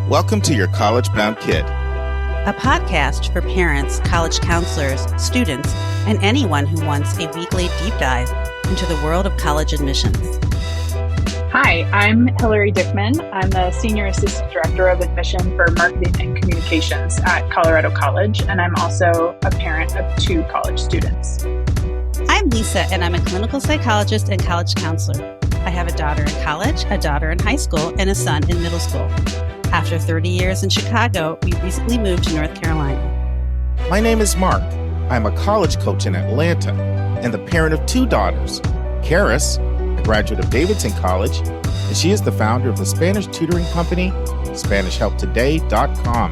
Welcome to Your College Bound Kid, a podcast for parents, college counselors, students, and anyone who wants a weekly deep dive into the world of college admissions. Hi, I'm Hillary Dickman. I'm the Senior Assistant Director of Admission for Marketing and Communications at Colorado College, and I'm also a parent of 2 college students. I'm Lisa, and I'm a clinical psychologist and college counselor. I have a daughter in college, a daughter in high school, and a son in middle school. After 30 years in Chicago, we recently moved to North Carolina. My name is Mark. I'm a college coach in Atlanta and the parent of 2 daughters. Karis, a graduate of Davidson College, and she is the founder of the Spanish tutoring company, SpanishHelpToday.com.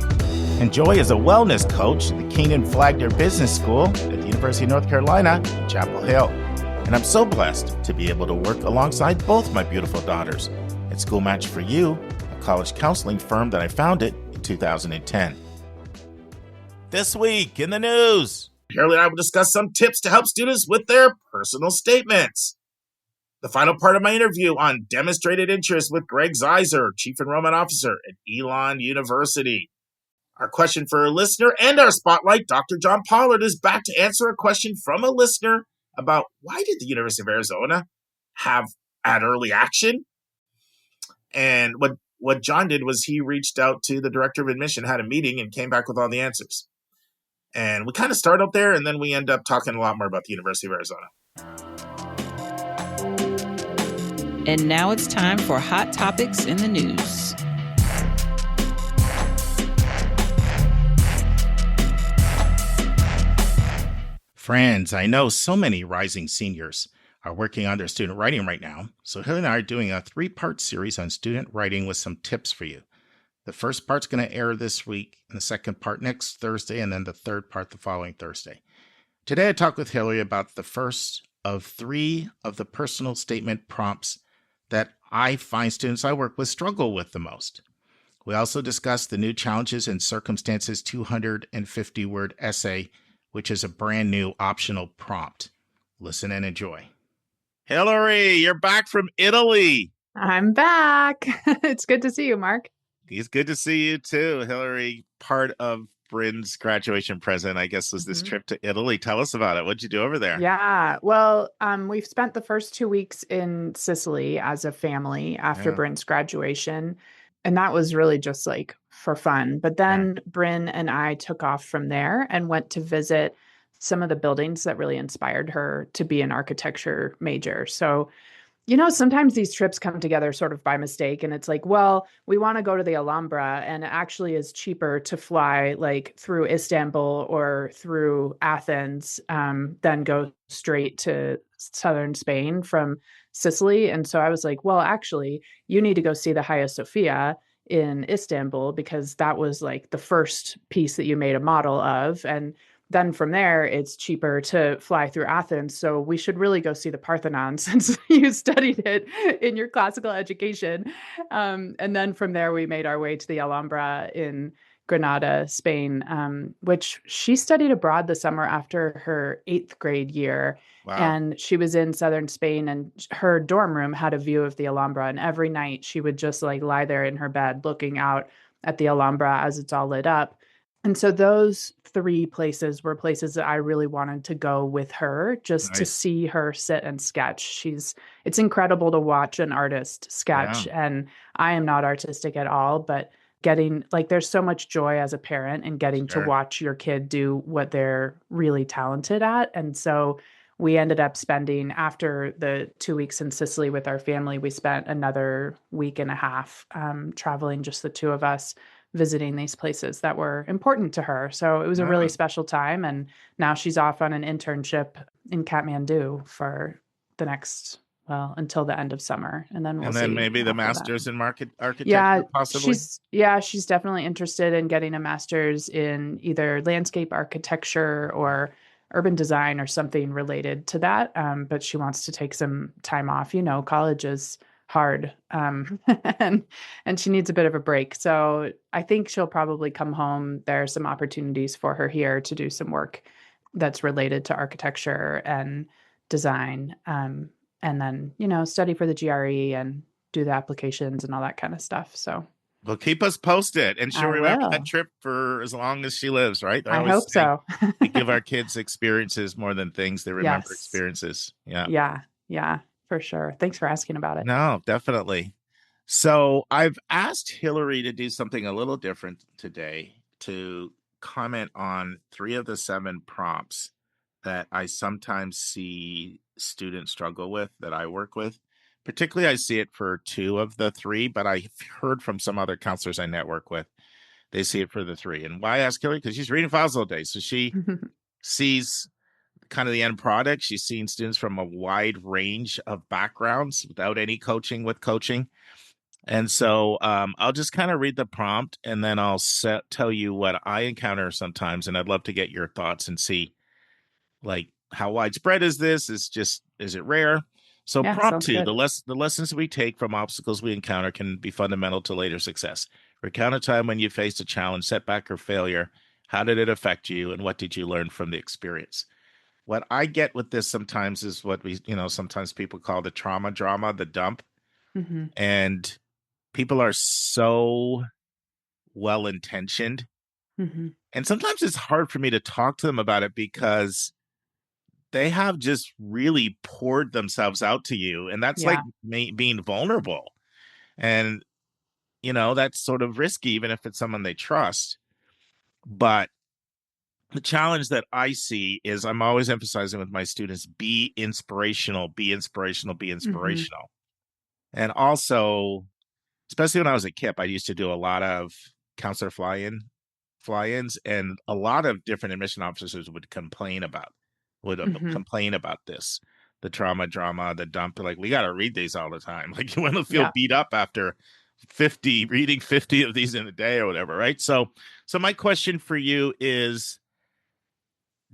And Joy is a wellness coach at the Keenan Flagler Business School at the University of North Carolina, Chapel Hill. And I'm so blessed to be able to work alongside both my beautiful daughters at School Match for You, a college counseling firm that I founded in 2010. This week in the news, Shirley and I will discuss some tips to help students with their personal statements. The final part of my interview on demonstrated interest with Greg Zaiser, Chief Enrollment Officer at Elon University. Our question for a listener and our spotlight, Dr. John Pollard, is back to answer a question from a listener about why did the University of Arizona have ad early action? And what John did was he reached out to the director of admission, had a meeting, and came back with all the answers. And we kind of start up there, and then we end up talking a lot more about the University of Arizona. And now it's time for Hot Topics in the News. Friends, I know so many rising seniors are working on their student writing right now, so Hilly and I are doing a 3-part series on student writing with some tips for you. The first part's going to air this week, and the second part next Thursday, and then the third part the following Thursday. Today I talked with Hillary about the first of 3 of the personal statement prompts that I find students I work with struggle with the most. We also discussed the new Challenges and Circumstances 250-word essay, which is a brand new optional prompt. Listen and enjoy. Hillary, you're back from Italy. I'm back. It's good to see you, Mark. It's good to see you too, Hillary. Part of Bryn's graduation present, I guess, was this trip to Italy. Tell us about it. What'd you do over there? Yeah, well, we've spent the first 2 weeks in Sicily as a family after Bryn's graduation. And that was really just like for fun. But then Bryn and I took off from there and went to visit some of the buildings that really inspired her to be an architecture major. So, you know, sometimes these trips come together sort of by mistake. And it's like, well, we want to go to the Alhambra, and it actually is cheaper to fly like through Istanbul or through Athens than go straight to southern Spain from Sicily. And so I was like, well, actually, you need to go see the Hagia Sophia in Istanbul, because that was like the first piece that you made a model of. And then from there, it's cheaper to fly through Athens. So we should really go see the Parthenon, since you studied it in your classical education. And then from there, we made our way to the Alhambra in Granada, Spain, which she studied abroad the summer after her 8th grade year. Wow. And she was in southern Spain, and her dorm room had a view of the Alhambra. And every night she would just like lie there in her bed looking out at the Alhambra as it's all lit up. And so those 3 places were places that I really wanted to go with her, just to see her sit and sketch. It's incredible to watch an artist sketch. And I am not artistic at all, but there's so much joy as a parent in getting to watch your kid do what they're really talented at. And so we ended up spending, after the 2 weeks in Sicily with our family, we spent another week and a half traveling, just the 2 of us, visiting these places that were important to her. So it was a really special time. And now she's off on an internship in Kathmandu for the next, until the end of summer. And then we'll see. And then maybe the master's in architecture, possibly? She's definitely interested in getting a master's in either landscape architecture or urban design or something related to that. But she wants to take some time off. You know, college is hard, and she needs a bit of a break. So I think she'll probably come home. There are some opportunities for her here to do some work that's related to architecture and design, and then, you know, study for the GRE and do the applications and all that kind of stuff. So Well, keep us posted, and she'll I remember that will. trip for as long as she lives, right? I I always hope say so. we give our kids experiences more than things. They remember Yes. experiences. Yeah. Yeah. Yeah, for sure. Thanks for asking about it. No, definitely. So I've asked Hillary to do something a little different today, to comment on 3 of the 7 prompts that I sometimes see students struggle with that I work with. Particularly, I see it for 2 of the 3, but I've heard from some other counselors I network with, they see it for the 3. And why ask Hillary? Because she's reading files all day. So she sees kind of the end product. She's seen students from a wide range of backgrounds without any coaching, with coaching. And so I'll just kind of read the prompt, and then I'll tell you what I encounter sometimes. And I'd love to get your thoughts and see, like, how widespread is this? Is it rare? So Yeah, prompt sounds 2, good. the lessons we take from obstacles we encounter can be fundamental to later success. Recount a time when you faced a challenge, setback, or failure. How did it affect you, and what did you learn from the experience? What I get with this sometimes is what sometimes people call the trauma drama, the dump. Mm-hmm. And people are so well intentioned. Mm-hmm. And sometimes it's hard for me to talk to them about it, because they have just really poured themselves out to you. And that's like Yeah. being vulnerable. And, that's sort of risky, even if it's someone they trust. But the challenge that I see is, I'm always emphasizing with my students, be inspirational, be inspirational, be Mm-hmm. inspirational. And also, especially when I was at KIPP, I used to do a lot of counselor fly-ins, and a lot of different admission officers would complain about Mm-hmm. this, the trauma drama, the dump. Like, we got to read these all the time. Like, you want to feel Yeah. beat up after reading 50 of these in a day or whatever, right? So my question for you is,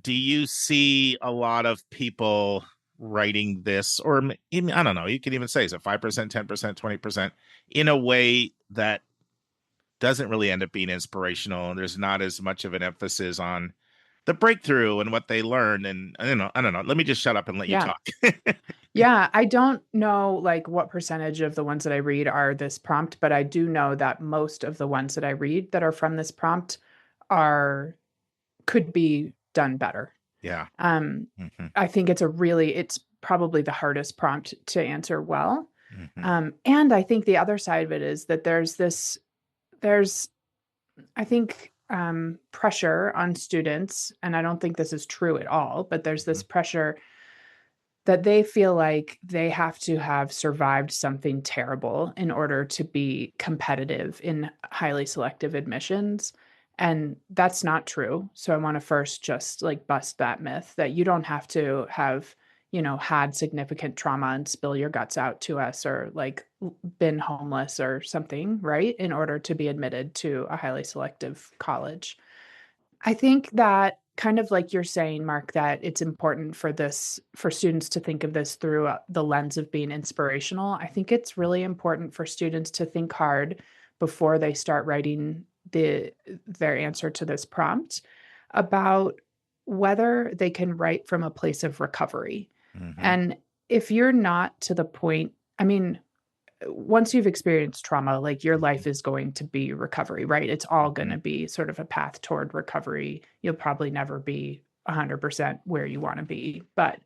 do you see a lot of people writing this, or even, I don't know, you could even say, is it 5%, 10%, 20%, in a way that doesn't really end up being inspirational, and there's not as much of an emphasis on the breakthrough and what they learn? And I don't know. Let me just shut up and let you Yeah. talk. Yeah, I don't know like what percentage of the ones that I read are this prompt, but I do know that most of the ones that I read that are from this prompt could be done better. Yeah. Um, Mm-hmm. I think it's probably the hardest prompt to answer well. Mm-hmm. And I think the other side of it is that there's, I think, pressure on students, and I don't think this is true at all, but there's this pressure that they feel like they have to have survived something terrible in order to be competitive in highly selective admissions. And that's not true. So I want to first just like bust that myth that you don't have to have, had significant trauma and spill your guts out to us, or like been homeless or something, right? In order to be admitted to a highly selective college. I think that, kind of like you're saying, Mark, that it's important for students to think of this through the lens of being inspirational. I think it's really important for students to think hard before they start writing their answer to this prompt about whether they can write from a place of recovery. Mm-hmm. And if you're not to the point, I mean, once you've experienced trauma, like your life is going to be recovery, right? It's all going to be sort of a path toward recovery. You'll probably never be 100% where you want to be, but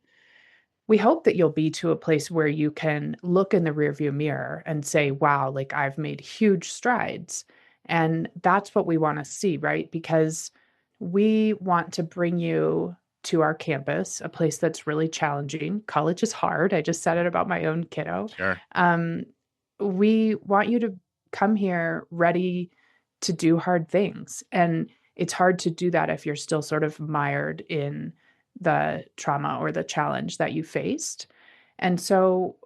we hope that you'll be to a place where you can look in the rearview mirror and say, wow, like I've made huge strides. And that's what we want to see, right? Because we want to bring you to our campus, a place that's really challenging. College is hard. I just said it about my own kiddo. Sure. We want you to come here ready to do hard things. And it's hard to do that if you're still sort of mired in the trauma or the challenge that you faced. And so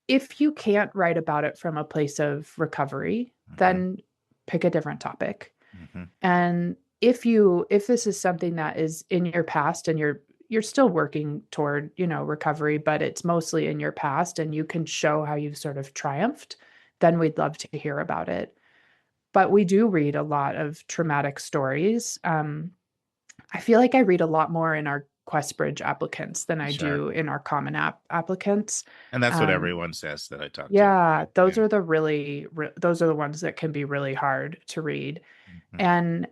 if you can't write about it from a place of recovery, then pick a different topic. Mm-hmm. And if this is something that is in your past and you're still working toward, recovery, but it's mostly in your past and you can show how you've sort of triumphed, then we'd love to hear about it. But we do read a lot of traumatic stories. I feel like I read a lot more in our QuestBridge applicants than I Sure. do in our Common App applicants. And that's what everyone says that I talk to. Yeah, those are the those are the ones that can be really hard to read. Mm-hmm.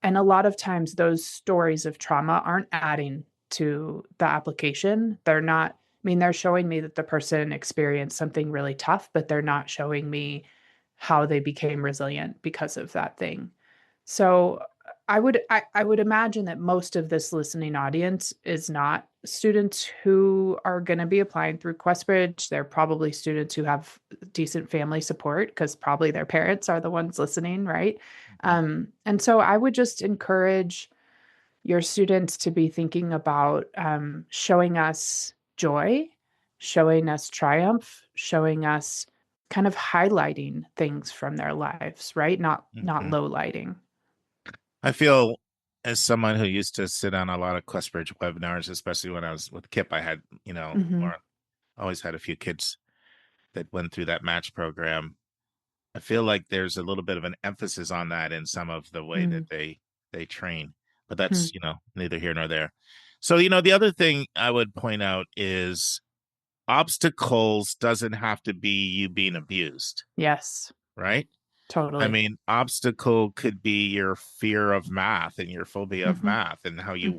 And a lot of times those stories of trauma aren't adding to the application. They're not, I mean, they're showing me that the person experienced something really tough, but they're not showing me how they became resilient because of that thing. So I would imagine that most of this listening audience is not students who are going to be applying through QuestBridge. They're probably students who have decent family support because probably their parents are the ones listening, right? And so I would just encourage your students to be thinking about showing us joy, showing us triumph, showing us kind of highlighting things from their lives, right? Not low lighting. I feel, as someone who used to sit on a lot of QuestBridge webinars, especially when I was with Kip, I had, always had a few kids that went through that match program. I feel like there's a little bit of an emphasis on that in some of the way that they train, but that's, neither here nor there. So, the other thing I would point out is obstacles doesn't have to be you being abused. Yes. Right? Totally. I mean, obstacle could be your fear of math and your phobia of math and how you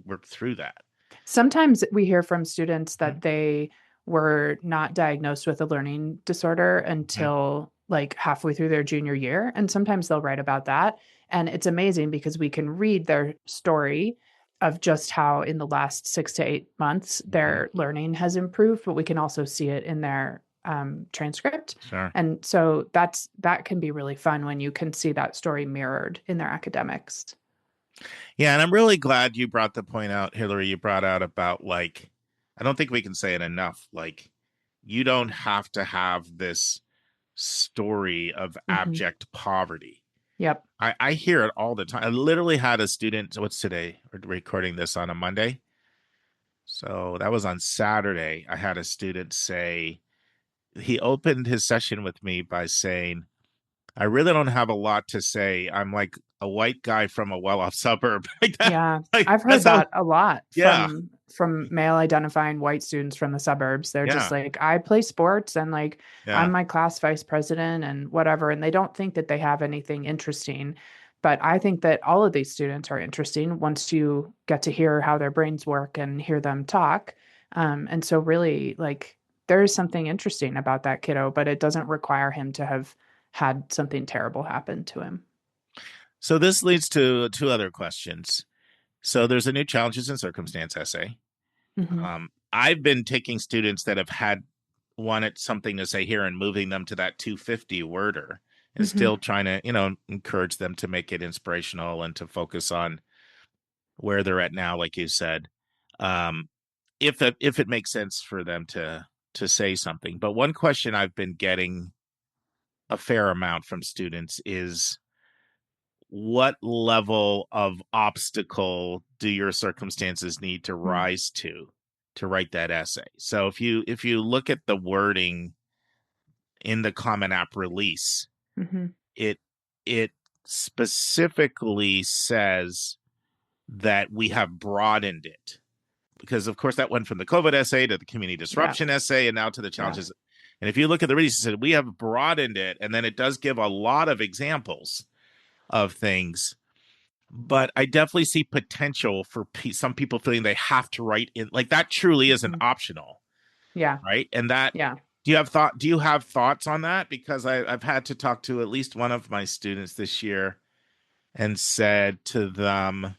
work through that. Sometimes we hear from students that they were not diagnosed with a learning disorder until like halfway through their junior year. And sometimes they'll write about that. And it's amazing because we can read their story of just how in the last 6 to 8 months their learning has improved, but we can also see it in their transcript. Sure. And so that can be really fun when you can see that story mirrored in their academics. Yeah. And I'm really glad you brought the point out, Hillary, you brought out about I don't think we can say it enough. You don't have to have this story of abject poverty. Yep. I hear it all the time. I literally had a student, what's today? We're recording this on a Monday. So that was on Saturday. I had a student say, he opened his session with me by saying, I really don't have a lot to say. I'm like a white guy from a well-off suburb. Yeah, I've heard that a lot from male identifying white students from the suburbs. They're just like, I play sports and I'm my class vice president and whatever. And they don't think that they have anything interesting. But I think that all of these students are interesting once you get to hear how their brains work and hear them talk. And so really there is something interesting about that kiddo, but it doesn't require him to have had something terrible happen to him. So this leads to two other questions. So there's a new challenges and circumstance essay. I've been taking students that have wanted something to say here and moving them to that 250 worder and still trying to, encourage them to make it inspirational and to focus on where they're at now, like you said, if it makes sense for them to say something. But one question I've been getting a fair amount from students is, what level of obstacle do your circumstances need to rise to write that essay? So if you look at the wording in the Common App release, it specifically says that we have broadened it, because of course that went from the COVID essay to the community disruption essay and now to the challenges. And if you look at the release, it said we have broadened it, and then it does give a lot of examples of things. But I definitely see potential for some people feeling they have to write in, that truly isn't optional. Yeah. Right. And that, do you have thoughts on that? Because I've had to talk to at least one of my students this year and said to them,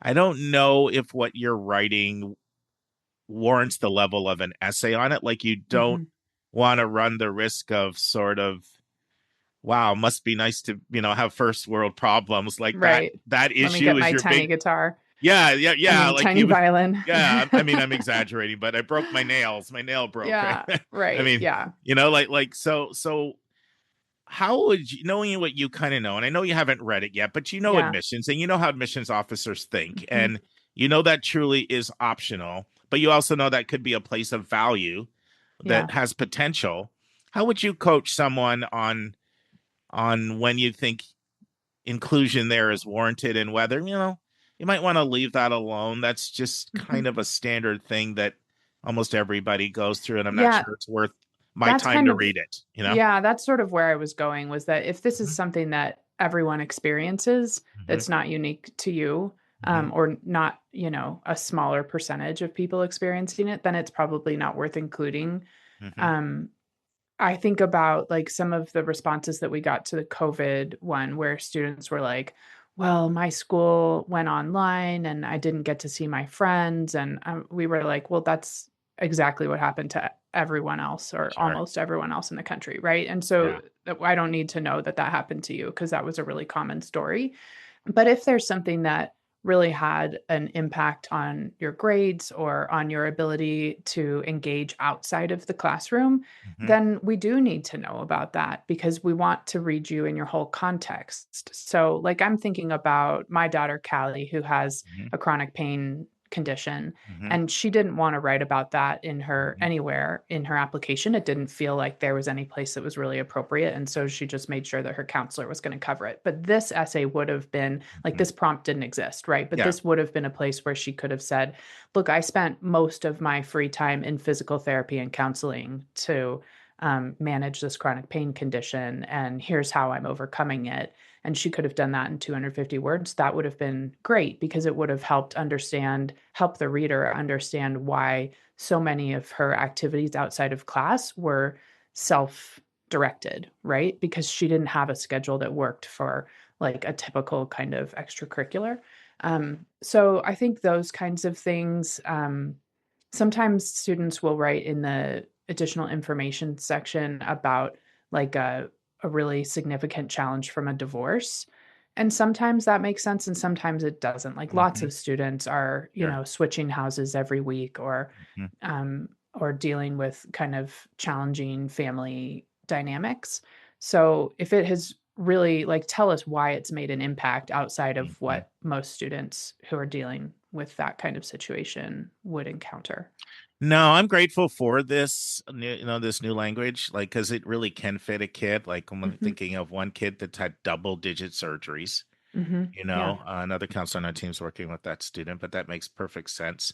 I don't know if what you're writing warrants the level of an essay on it. You don't want to run the risk of sort of, wow, must be nice to, have first world problems that issue. Let me get is my your tiny big guitar. Yeah. Tiny violin. Yeah. I mean, I'm exaggerating, but I broke my nails. My nail broke. Yeah. Right. I mean, so how would you, knowing what you kind of know, and I know you haven't read it yet, but admissions, and how admissions officers think, and that truly is optional, but you also know that could be a place of value that has potential. How would you coach someone on when you think inclusion there is warranted, and whether, you might want to leave that alone. That's just kind of a standard thing that almost everybody goes through, and I'm not Yeah, sure it's worth my that's time kind to of, read it, you know? yeah, that's sort of where I was going, was that if this is Mhm, something that everyone experiences, mhm, that's not unique to you, mhm, or not, a smaller percentage of people experiencing it, then it's probably not worth including. mhm, Um, I think about like some of the responses that we got to the COVID one where students were like, well, my school went online and I didn't get to see my friends. And we were like, well, that's exactly what happened to everyone else or sure. almost everyone else in the country. Right. And Yeah. so I don't need to know that that happened to you because that was a really common story. But if there's something that really had an impact on your grades or on your ability to engage outside of the classroom, Mhm, then we do need to know about that because we want to read you in your whole context. So, like, I'm thinking about my daughter, Callie, who has mhm, a chronic pain condition, mhm, and she didn't want to write about that in her mhm, anywhere in her application. It didn't feel like there was any place that was really appropriate. And so she just made sure that her counselor was going to cover it. But this essay would have been like, mhm. this prompt didn't exist, right? But Yeah. this would have been a place where she could have said, look, I spent most of my free time in physical therapy and counseling to manage this chronic pain condition. And here's how I'm overcoming it. And she could have done that in 250 words. That would have been great because it would have help the reader understand why so many of her activities outside of class were self-directed, right? Because she didn't have a schedule that worked for like a typical kind of extracurricular. So I think those kinds of things, sometimes students will write in the additional information section about like a really significant challenge from a divorce. And sometimes that makes sense and sometimes it doesn't. Like lots Mhm, of students are, sure. switching houses every week Mhm, or dealing with kind of challenging family dynamics. So if it has really like tell us why it's made an impact outside of mhm. what most students who are dealing with that kind of situation would encounter. No, I'm grateful for this this new language, like, because it really can fit a kid. Like, I'm Mhm. thinking of one kid that's had double-digit surgeries, Mhm. Yeah. another counselor on our team's working with that student, but that makes perfect sense.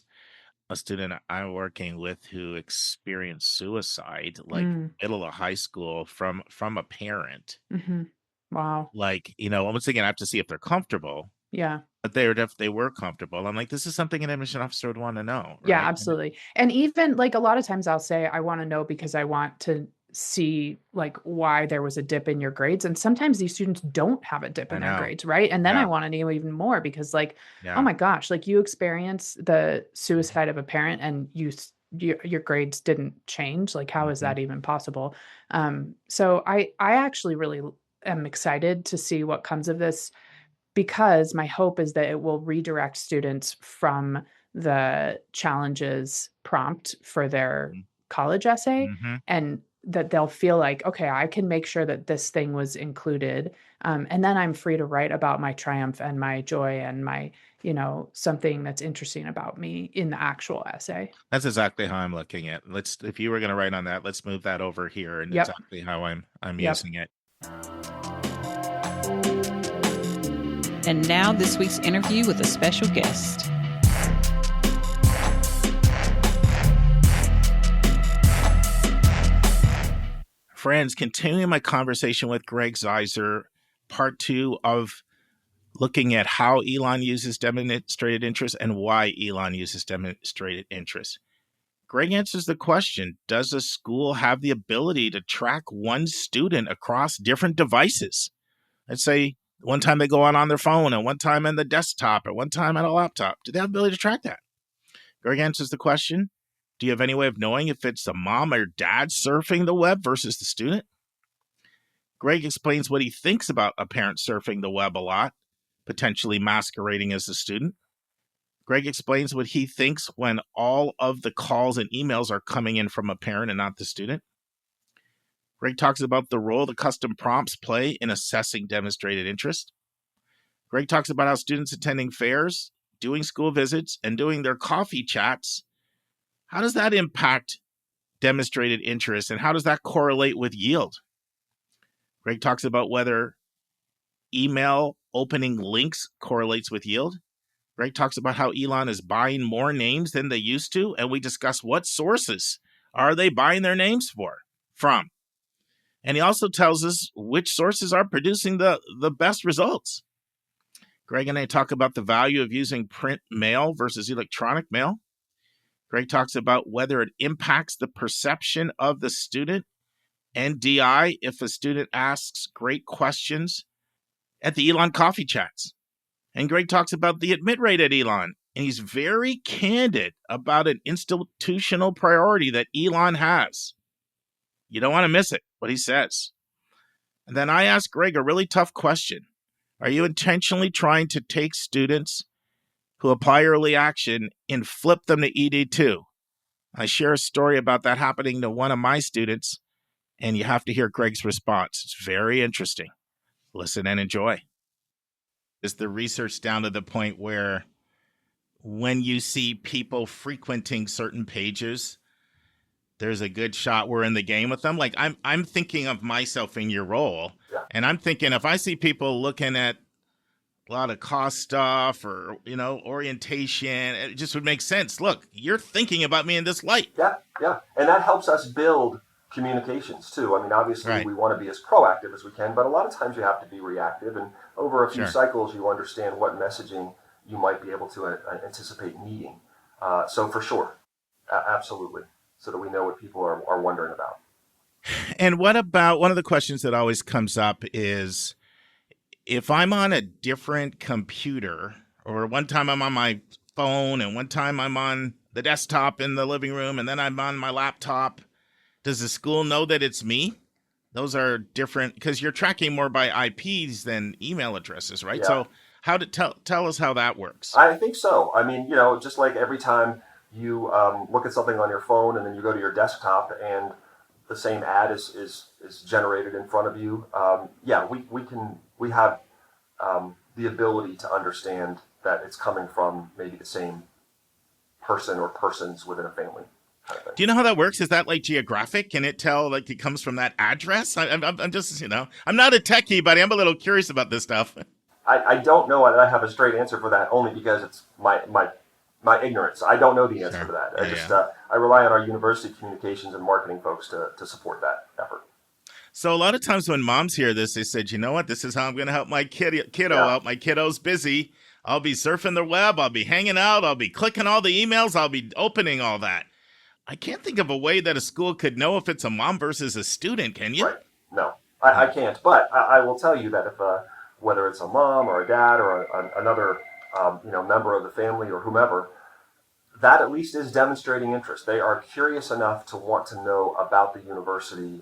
A student I'm working with who experienced suicide, like, Mm. middle of high school from a parent. Mhm. Wow. Like, once again, I have to see if they're comfortable, Yeah. but they were comfortable. I'm like, "This is something an admission officer would wanna know," Yeah, right? And absolutely. And even like a lot of times I'll say, I want to know because I want to see like why there was a dip in your grades. And sometimes these students don't have a dip I in their know. grades, right? And then I Yeah, want to know even more because like, oh yeah. my gosh, like you experience the Mhm, suicide of a parent and your grades didn't change. Like, how is mhm, that even possible? So I actually really am excited to see what comes of this because my hope is that it will redirect students from the challenges prompt for their mhm, college essay mhm. and that they'll feel like, okay, I can make sure that this thing was included. And then I'm free to write about my triumph and my joy and my, something that's interesting about me in the actual essay. That's exactly how I'm looking at. If you were gonna write on that, let's move that over here and Yep. exactly how I'm Yep. using it. And now, this week's interview with a special guest. Friends, continuing my conversation with Greg Zaiser, part 2 of looking at how Elon uses demonstrated interest and why Elon uses demonstrated interest. Greg answers the question, does a school have the ability to track one student across different devices? Let's say one time they go on their phone and one time on the desktop or one time on a laptop. Do they have the ability to track that? Greg answers the question, do you have any way of knowing if it's the mom or dad surfing the web versus the student? Greg explains what he thinks about a parent surfing the web a lot, potentially masquerading as a student. Greg explains what he thinks when all of the calls and emails are coming in from a parent and not the student. Greg talks about the role the custom prompts play in assessing demonstrated interest. Greg talks about how students attending fairs, doing school visits, and doing their coffee chats, how does that impact demonstrated interest and how does that correlate with yield? Greg talks about whether email opening links correlates with yield. Greg talks about how Elon is buying more names than they used to, and we discuss what sources are they buying their names from. And he also tells us which sources are producing the best results. Greg and I talk about the value of using print mail versus electronic mail. Greg talks about whether it impacts the perception of the student and DI if a student asks great questions at the Elon coffee chats. And Greg talks about the admit rate at Elon. And he's very candid about an institutional priority that Elon has. You don't want to miss it, what he says. And then I asked Greg a really tough question. Are you intentionally trying to take students who apply early action and flip them to ED2? I share a story about that happening to one of my students, and you have to hear Greg's response. It's very interesting. Listen and enjoy. Is the research down to the point where when you see people frequenting certain pages, there's a good shot we're in the game with them? Like I'm thinking of myself in your role, and I'm thinking if I see people looking at a lot of cost stuff or, orientation, it just would make sense. Look, you're thinking about me in this light. Yeah. And that helps us build communications too. I mean, obviously we want to be as proactive as we can, but a lot of times you have to be reactive. And over a few cycles, you understand what messaging you might be able to anticipate needing. So for sure, absolutely. So that we know what people are wondering about. And what about, one of the questions that always comes up is, if I'm on a different computer, or one time I'm on my phone and one time I'm on the desktop in the living room and then I'm on my laptop, does the school know that it's me? Those are different, because you're tracking more by IPs than email addresses, right? Yeah. So tell us how that works. I think so. I mean, just like every time you look at something on your phone and then you go to your desktop and the same ad is generated in front of you. We have the ability to understand that it's coming from maybe the same person or persons within a family. Kind of thing. Do you know how that works? Is that like geographic? Can it tell like it comes from that address? I'm just, I'm not a techie, but I'm a little curious about this stuff. I don't know that I have a straight answer for that, only because it's my ignorance. I don't know the answer for that. I rely on our university communications and marketing folks to support that effort. So a lot of times when moms hear this, they said, you know what, this is how I'm going to help my kiddo out. My kiddo's busy. I'll be surfing the web. I'll be hanging out. I'll be clicking all the emails. I'll be opening all that. I can't think of a way that a school could know if it's a mom versus a student, can you? Right. No, I can't. But I will tell you that if whether it's a mom or a dad or another member of the family or whomever, that at least is demonstrating interest. They are curious enough to want to know about the university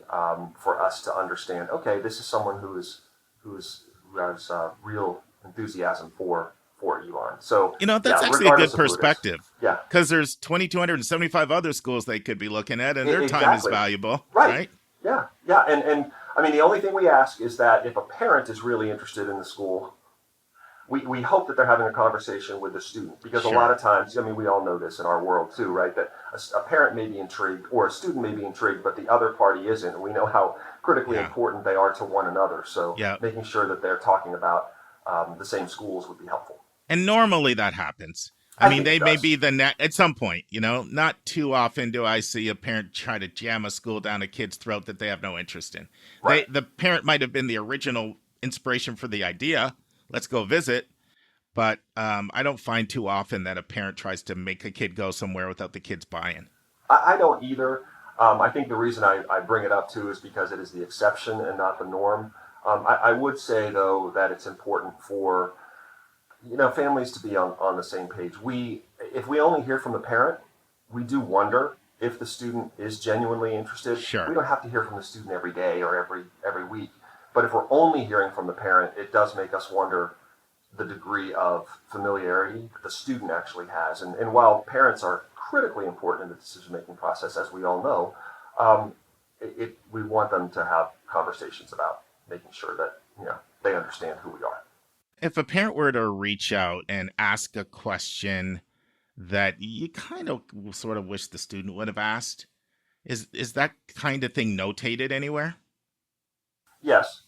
for us to understand, okay, this is someone who has real enthusiasm for Elon. So that's actually a good perspective. Yeah. Because there's 2,275 other schools they could be looking at, and their time is valuable. Right. Yeah. And I mean, the only thing we ask is that if a parent is really interested in the school, we hope that they're having a conversation with the student, because a lot of times, I mean, we all know this in our world too, right? That a parent may be intrigued or a student may be intrigued, but the other party isn't. And we know how critically important they are to one another. So making sure that they're talking about the same schools would be helpful. And normally that happens. I mean, they may be at some point, not too often do I see a parent try to jam a school down a kid's throat that they have no interest in. Right. The parent might have been the original inspiration for the idea. Let's go visit. But I don't find too often that a parent tries to make a kid go somewhere without the kid's buy-in. I don't either. I think the reason I bring it up too is because it is the exception and not the norm. I would say, though, that it's important for families to be on the same page. If we only hear from the parent, we do wonder if the student is genuinely interested. Sure. We don't have to hear from the student every day or every week. But if we're only hearing from the parent, it does make us wonder the degree of familiarity that the student actually has. And while parents are critically important in the decision-making process, as we all know, we want them to have conversations about making sure that they understand who we are. If a parent were to reach out and ask a question that you kind of sort of wish the student would have asked, is that kind of thing notated anywhere? Yes,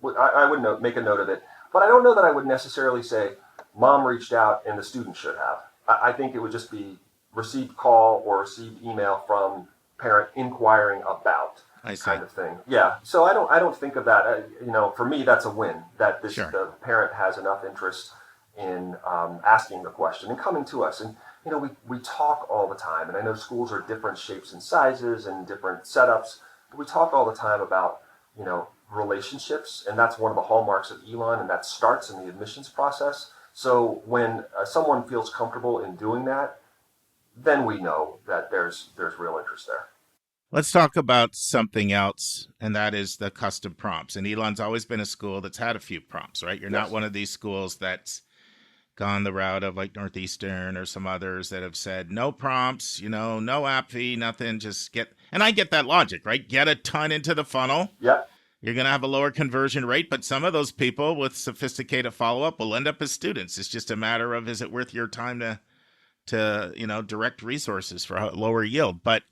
I would make a note of it. But I don't know that I would necessarily say, mom reached out and the student should have. I think it would just be received call or received email from parent inquiring about kind of thing. Yeah. So I don't think of that. For me, that's a win that the parent has enough interest in asking the question and coming to us. And, we talk all the time, and I know schools are different shapes and sizes and different setups, but we talk all the time about, relationships, and that's one of the hallmarks of Elon, and that starts in the admissions process. So when someone feels comfortable in doing that, then we know that there's real interest there. Let's talk about something else, and that is the custom prompts. And Elon's always been a school that's had a few prompts, right? You're not one of these schools that's gone the route of like Northeastern or some others that have said no prompts, no app fee, nothing, just get, and I get that logic, right? Get a ton into the funnel. Yep. You're going to have a lower conversion rate, but some of those people with sophisticated follow-up will end up as students. It's just a matter of, is it worth your time to direct resources for a lower yield? But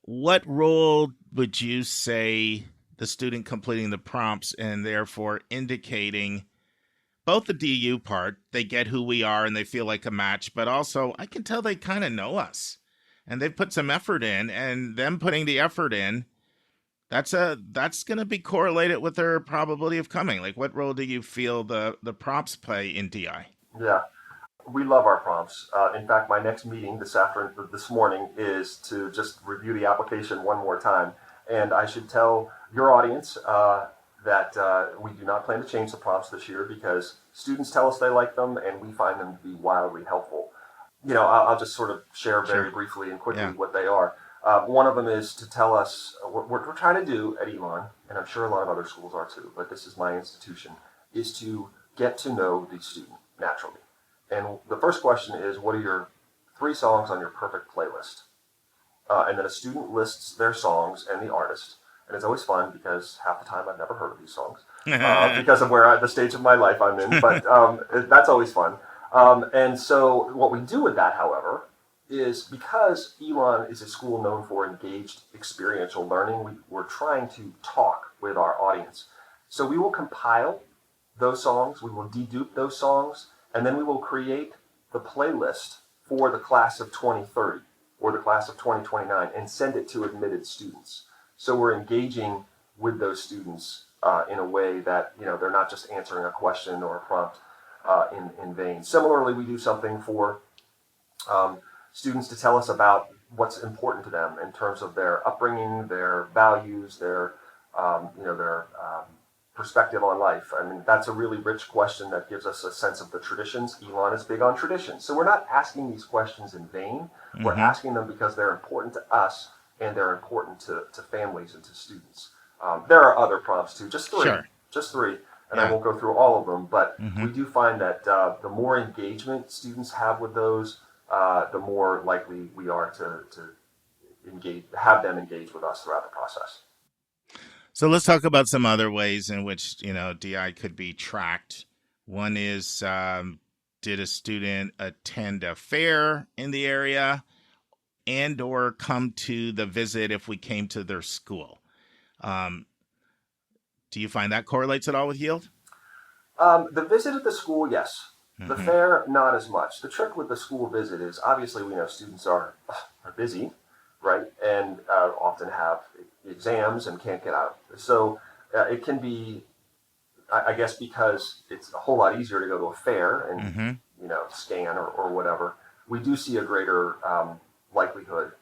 what role would you say the student completing the prompts and therefore indicating both the DU part, they get who we are and they feel like a match, but also I can tell they kind of know us and they've put some effort in, and them putting the effort in, that's going to be correlated with their probability of coming. Like, what role do you feel the prompts play in DI? Yeah, we love our prompts. In fact, my next meeting this morning is to just review the application one more time. And I should tell your audience that we do not plan to change the prompts this year because students tell us they like them and we find them to be wildly helpful. I'll just sort of share very briefly and quickly what they are. One of them is to tell us what we're trying to do at Elon, and I'm sure a lot of other schools are too, but this is my institution, is to get to know the student naturally. And the first question is, what are your 3 songs on your perfect playlist? And then a student lists their songs and the artist. And it's always fun because half the time I've never heard of these songs because of the stage of my life I'm in. But that's always fun. And so what we do with that, however, is because Elon is a school known for engaged experiential learning, we're trying to talk with our audience. So we will compile those songs, we will dedupe those songs, and then we will create the playlist for the class of 2030 or the class of 2029 and send it to admitted students. So we're engaging with those students in a way that, they're not just answering a question or a prompt in vain. Similarly, we do something for students to tell us about what's important to them in terms of their upbringing, their values, their perspective on life. I mean, that's a really rich question that gives us a sense of the traditions. Elon is big on traditions. So we're not asking these questions in vain. Mm-hmm. We're asking them because they're important to us and they're important to families and to students. There are other prompts too, just 3. Sure. Just 3. And I won't go through all of them, but we do find that the more engagement students have with those, the more likely we are to have them engage with us throughout the process. So let's talk about some other ways in which, DI could be tracked. One is, did a student attend a fair in the area and or come to the visit if we came to their school? Do you find that correlates at all with yield? The visit at the school, yes. The fair, not as much. The trick with the school visit is, obviously, we know students are busy, right? And often have exams and can't get out. So it can be, I guess, because it's a whole lot easier to go to a fair and, scan or whatever. We do see a greater likelihood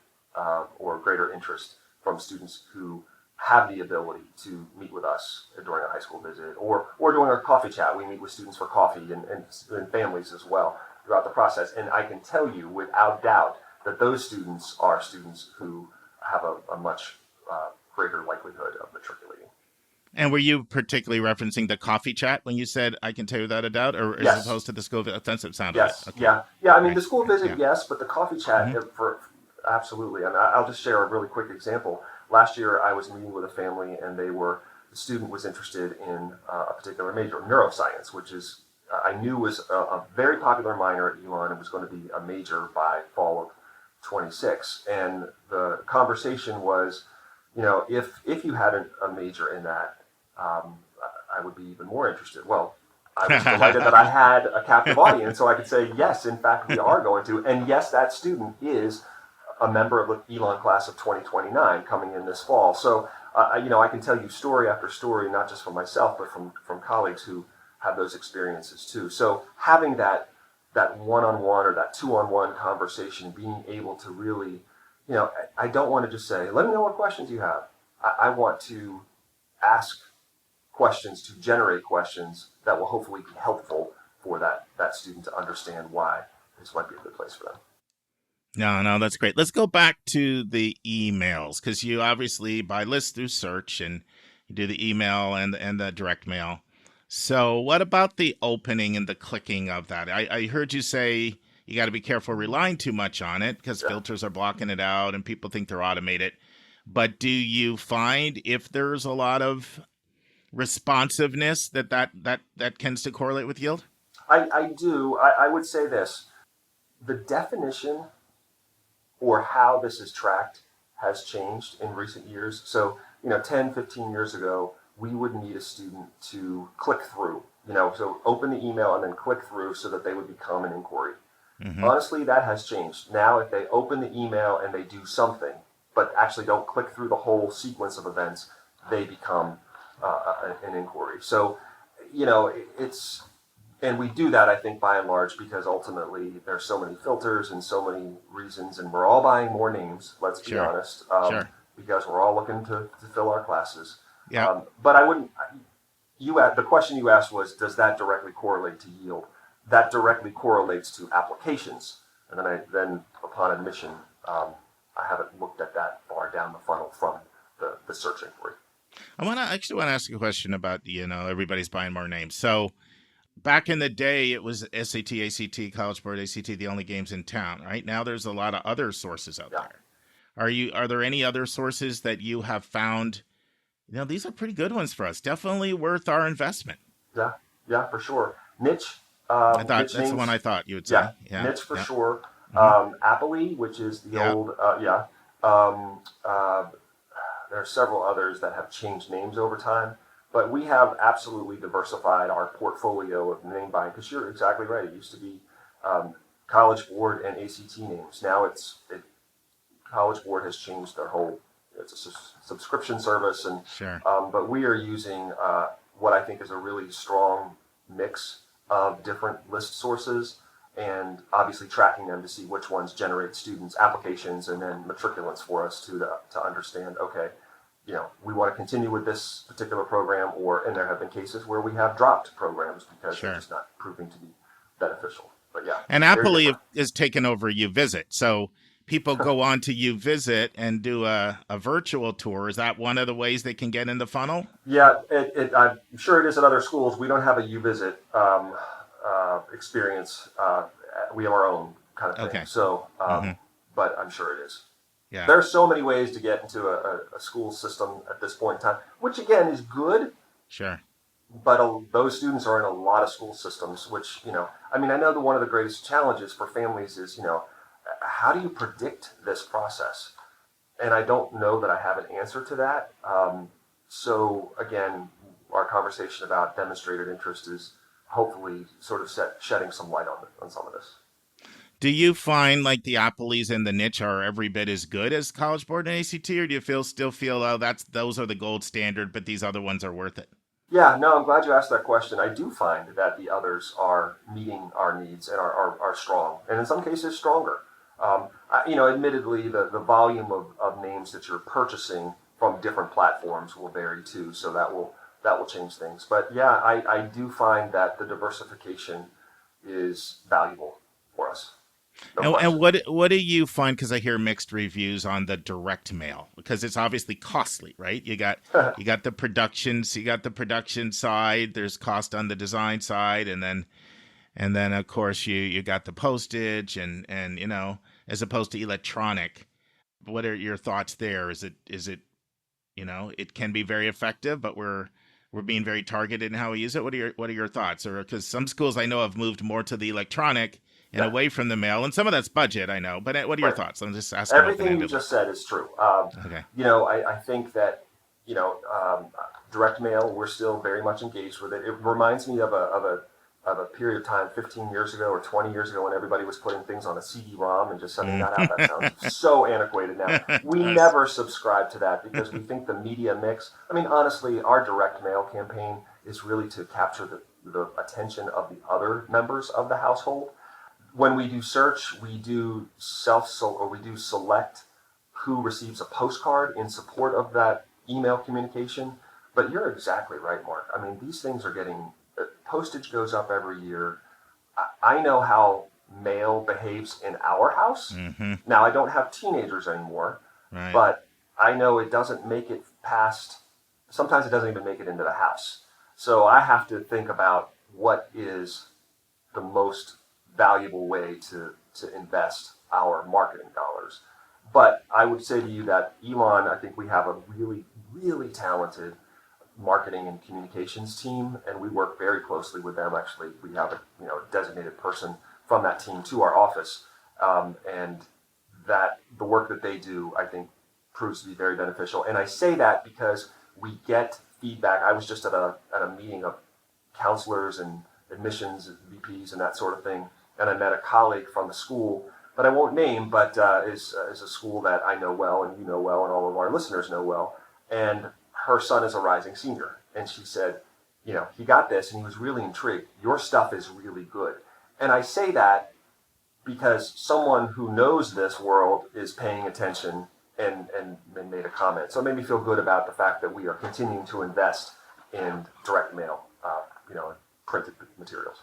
or greater interest from students who have the ability to meet with us during a high school visit or during our coffee chat. We meet with students for coffee and families as well throughout the process. And I can tell you without doubt that those students are students who have a much greater likelihood of matriculating. And were you particularly referencing the coffee chat when you said, I can tell you without a doubt, or yes. as opposed to the school offensive sound? Yes, okay. Yeah. I mean, the school visit, yes, but the coffee chat, absolutely. And I'll just share a really quick example. Last year, I was meeting with a family, and the student was interested in a particular major, neuroscience, which is, I knew was a very popular minor at Elon and was going to be a major by fall of 26. And the conversation was, if you had a major in that, I would be even more interested. Well, I was delighted that I had a captive audience, so I could say, yes, in fact, we are going to. And yes, that student is a member of the Elon class of 2029 coming in this fall. So, I can tell you story after story, not just from myself, but from colleagues who have those experiences too. So having that one-on-one or that two-on-one conversation, being able to really, I don't want to just say, let me know what questions you have. I want to ask questions to generate questions that will hopefully be helpful for that student to understand why this might be a good place for them. No, that's great. Let's go back to the emails, because you obviously buy lists through search and you do the email and the direct mail. So what about the opening and the clicking of that? I heard you say you got to be careful relying too much on it because filters are blocking it out and people think they're automated. But do you find if there's a lot of responsiveness that tends to correlate with yield? I do. I would say this. The definition or how this is tracked has changed in recent years. So, 10, 15 years ago, we would need a student to click through, so open the email and then click through so that they would become an inquiry. Mm-hmm. Honestly, that has changed. Now, if they open the email and they do something, but actually don't click through the whole sequence of events, they become an inquiry. So, and we do that, I think, by and large, because ultimately there's so many filters and so many reasons, and we're all buying more names, let's be honest, because we're all looking to fill our classes. Yeah. But I wouldn't, the question you asked was, does that directly correlate to yield? That directly correlates to applications. And then upon admission, I haven't looked at that far down the funnel from the search inquiry. I actually want to ask you a question about, everybody's buying more names. So back in the day, it was SAT, ACT, College Board, ACT, the only games in town, right? Now there's a lot of other sources out there. Are there any other sources that you have found, these are pretty good ones for us, definitely worth our investment? Yeah, for sure. Niche. That's the one I thought you would say. Yeah. Niche for sure. Mm-hmm. Appley, which is the old, there are several others that have changed names over time, but we have absolutely diversified our portfolio of name buying, because you're exactly right. It used to be College Board and ACT names. Now College Board has changed their whole, it's a subscription service, and but we are using what I think is a really strong mix of different list sources, and obviously tracking them to see which ones generate students' applications and then matriculants for us to understand, okay, we want to continue with this particular program, and there have been cases where we have dropped programs because they're just not proving to be beneficial. But and Appley is taken over UVisit, so people go on to UVisit and do a virtual tour. Is that one of the ways they can get in the funnel? Yeah, I'm sure it is at other schools. We don't have a UVisit experience. We have our own kind of thing. Okay. So, but I'm sure it is. Yeah. There are so many ways to get into a school system at this point in time, which again is good. Sure. But those students are in a lot of school systems, which, I know one of the greatest challenges for families is, how do you predict this process? And I don't know that I have an answer to that. So again, our conversation about demonstrated interest is hopefully sort of shedding some light on some of this. Do you find like the Appleys and the niche are every bit as good as College Board and ACT, or do you still feel those are the gold standard, but these other ones are worth it? Yeah, no, I'm glad you asked that question. I do find that the others are meeting our needs and are strong, and in some cases stronger. Admittedly, the volume of names that you're purchasing from different platforms will vary too, so that will change things. But yeah, I do find that the diversification is valuable for us. And what do you find? Because I hear mixed reviews on the direct mail, because it's obviously costly, right? You got the productions, you got the production side. There's cost on the design side, and then of course you got the postage and as opposed to electronic. What are your thoughts there? Is it it can be very effective, but we're being very targeted in how we use it. What are your thoughts? Or because some schools I know have moved more to the electronic and away from the mail, and some of that's budget, I know. But what are your thoughts? I'm just asking. Everything you just said is true. Okay. I think that Direct mail, we're still very much engaged with it. It reminds me of a period of time 15 years ago or 20 years ago when everybody was putting things on a CD-ROM and just sending that out. That sounds so antiquated now. We never subscribe to that because we think the media mix, I mean, honestly, our direct mail campaign is really to capture the attention of the other members of the household. When we do search, we do select who receives a postcard in support of that email communication. But you're exactly right, Mark. I mean, these things are getting, postage goes up every year. I know how mail behaves in our house. Mm-hmm. Now, I don't have teenagers anymore, right, but I know it doesn't make it past, sometimes it doesn't even make it into the house. So I have to think about what is the most valuable way to invest our marketing dollars. But I would say to you that Elon, I think we have a really, really talented marketing and communications team, and we work very closely with them. Actually, we have a designated person from that team to our office, and that the work that they do, I think, proves to be very beneficial. And I say that because we get feedback. I was just at a meeting of counselors and admissions VPs and that sort of thing, and I met a colleague from the school that I won't name, but is a school that I know well, and you know well, and all of our listeners know well. And her son is a rising senior, and she said, he got this, and he was really intrigued. Your stuff is really good. And I say that because someone who knows this world is paying attention and made a comment. So it made me feel good about the fact that we are continuing to invest in direct mail, printed materials.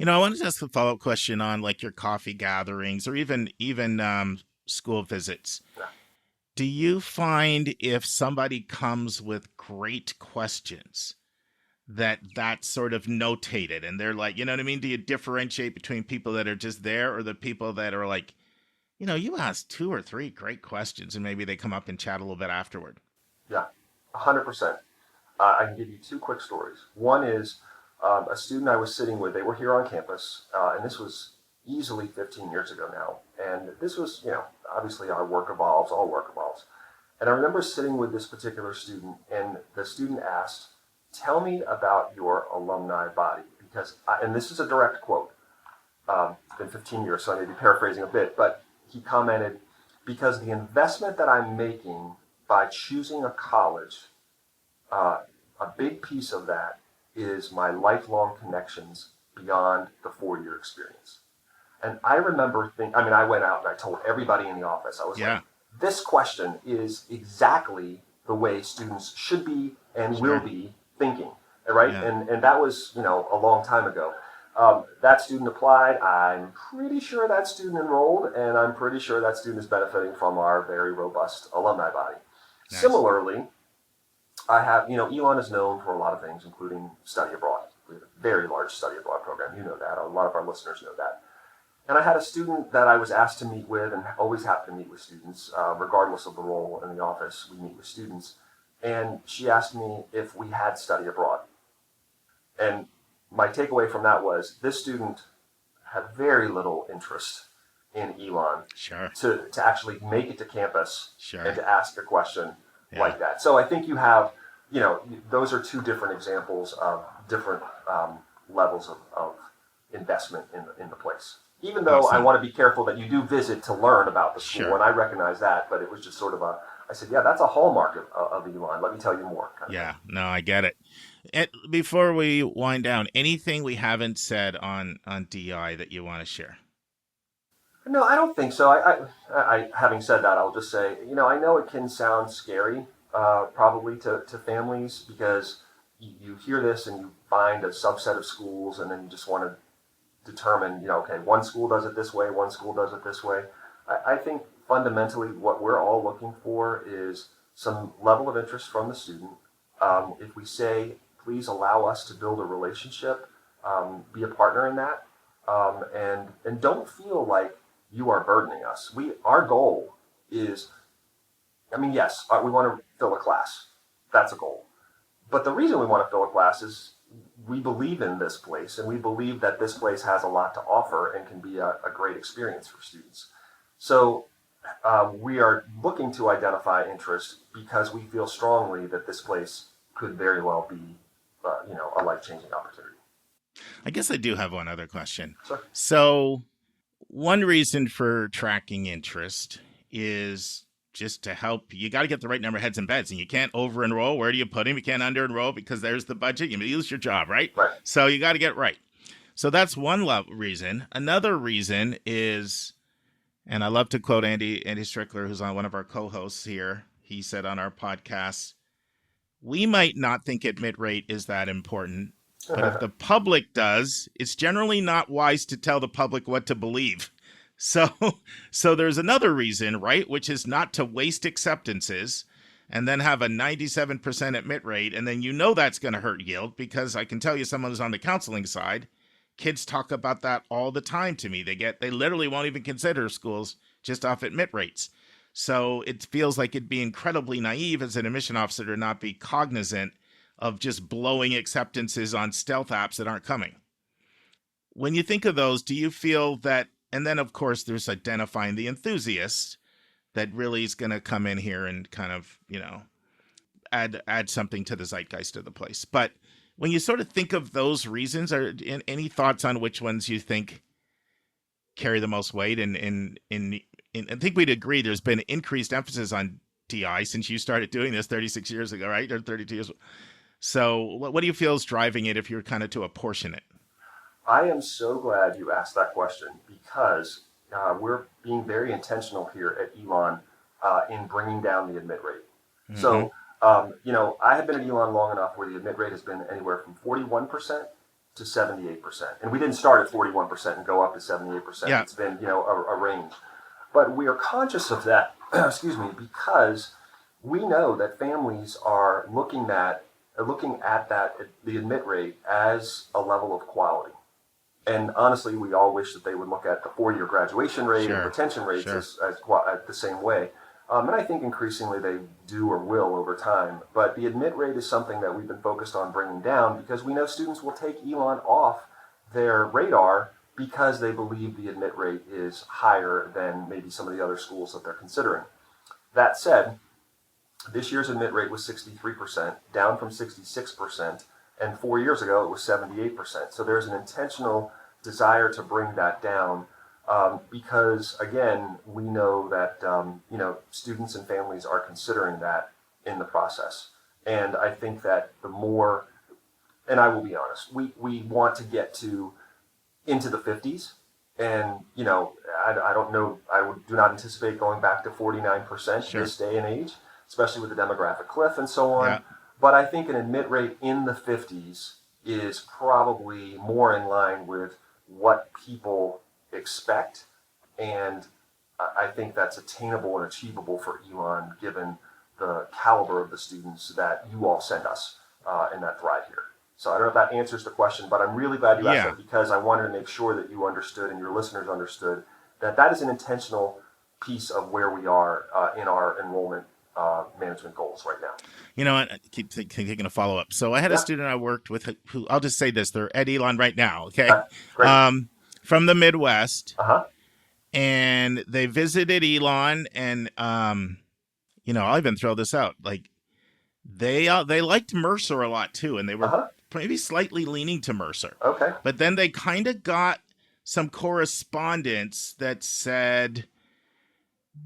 I wanted to ask a follow-up question on like your coffee gatherings or even school visits. Yeah. Do you find if somebody comes with great questions that's sort of notated and they're like, you know what I mean? Do you differentiate between people that are just there or the people that are like, you asked 2 or 3 great questions and maybe they come up and chat a little bit afterward? Yeah, 100%. I can give you 2 quick stories. One is a student I was sitting with, they were here on campus, and this was easily 15 years ago now. And this was, obviously our work evolves, all work evolves. And I remember sitting with this particular student, and the student asked, tell me about your alumni body. Because, and this is a direct quote, it's been 15 years, so I may be paraphrasing a bit, but he commented, because the investment that I'm making by choosing a college, a big piece of that is my lifelong connections beyond the 4-year experience. And I remember I went out and I told everybody in the office, I was like, this question is exactly the way students should be and will be thinking, right? Yeah. And that was, a long time ago. That student applied. I'm pretty sure that student enrolled, and I'm pretty sure that student is benefiting from our very robust alumni body. Nice. Similarly, I have, Elon is known for a lot of things, including study abroad. We have a very large study abroad program. You know that. A lot of our listeners know that. And I had a student that I was asked to meet with, and always have to meet with students, regardless of the role in the office, we meet with students. And she asked me if we had study abroad. And my takeaway from that was this student had very little interest in Elon to actually make it to campus and to ask a question like that. So I think you have, those are 2 different examples of different levels of investment in the place. Even though I want to be careful that you do visit to learn about the school, and I recognize that, but it was just sort of I said, that's a hallmark of Elon. Let me tell you more. No, I get it. Before we wind down, anything we haven't said on DI that you want to share? No, I don't think so. I having said that, I'll just say, I know it can sound scary, probably to families, because you hear this and you find a subset of schools, and then you just want to determine, okay, one school does it this way, one school does it this way. I think fundamentally what we're all looking for is some level of interest from the student. If we say, please allow us to build a relationship, be a partner in that, and don't feel like you are burdening us. Our goal is, yes, we want to fill a class. That's a goal. But the reason we want to fill a class is we believe in this place, and we believe that this place has a lot to offer and can be a great experience for students. So we are looking to identify interest because we feel strongly that this place could very well be, a life-changing opportunity. I guess I do have one other question. Sure. So one reason for tracking interest is just to help. You got to get the right number of heads and beds, and you can't over-enroll. Where do you put them? You can't under-enroll because there's the budget. You lose your job, right? Right. So you got to get right. So that's one reason. Another reason is, and I love to quote Andy Strickler, who's on one of our co-hosts here. He said on our podcast, we might not think admit rate is that important, but if the public does, it's generally not wise to tell the public what to believe. So there's another reason, right, which is not to waste acceptances and then have a 97% admit rate. And then that's going to hurt yield, because I can tell you, someone who's on the counseling side, kids talk about that all the time to me. They literally won't even consider schools just off admit rates. So it feels like it'd be incredibly naive as an admission officer to not be cognizant of just blowing acceptances on stealth apps that aren't coming. When you think of those, do you feel that, and then of course there's identifying the enthusiast that really is going to come in here and kind of, add something to the zeitgeist of the place. But when you sort of think of those reasons, are any thoughts on which ones you think carry the most weight? And I think we'd agree there's been increased emphasis on DI since you started doing this 36 years ago, right? Or 32 years. So what do you feel is driving it if you're kind of to apportion it? I am so glad you asked that question, because we're being very intentional here at Elon in bringing down the admit rate. Mm-hmm. So, I have been at Elon long enough where the admit rate has been anywhere from 41% to 78%. And we didn't start at 41% and go up to 78%. Yeah. It's been, a range. But we are conscious of that, because we know that families are looking at the admit rate as a level of quality. And honestly, we all wish that they would look at the 4-year graduation rate and retention rates as the same way. And I think increasingly they do or will over time. But the admit rate is something that we've been focused on bringing down, because we know students will take Elon off their radar because they believe the admit rate is higher than maybe some of the other schools that they're considering. That said, this year's admit rate was 63%, down from 66%, and 4 years ago it was 78%. So there's an intentional desire to bring that down, because, again, we know that students and families are considering that in the process. And I think that the more, and I will be honest, we want to get into the 50s, and I don't know, do not anticipate going back to 49% this day and age, especially with the demographic cliff and so on. Yeah. But I think an admit rate in the 50s is probably more in line with what people expect, and I think that's attainable and achievable for Elon, given the caliber of the students that you all send us and that thrive here. So I don't know if that answers the question, but I'm really glad you asked it, because I wanted to make sure that you understood and your listeners understood that is an intentional piece of where we are in our enrollment management goals right now. I keep taking a follow-up. So I had a student I worked with who, I'll just say this, they're at Elon right now, okay? Great. From the Midwest. Uh-huh. And they visited Elon, and, I'll even throw this out. Like, they liked Mercer a lot too, and they were maybe slightly leaning to Mercer. Okay. But then they kind of got some correspondence that said,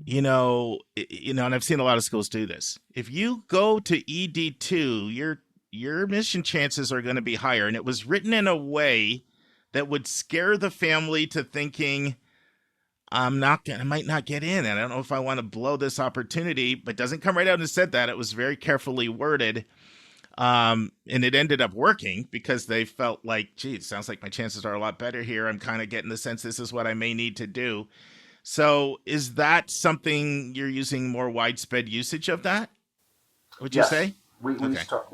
and I've seen a lot of schools do this. If you go to ED2, your admission chances are going to be higher. And it was written in a way that would scare the family to thinking, I might not get in. And I don't know if I want to blow this opportunity, but it doesn't come right out and said that. It was very carefully worded. And it ended up working because they felt like, geez, sounds like my chances are a lot better here. I'm kind of getting the sense this is what I may need to do. So is that something you're using more widespread usage of that? Would you say? We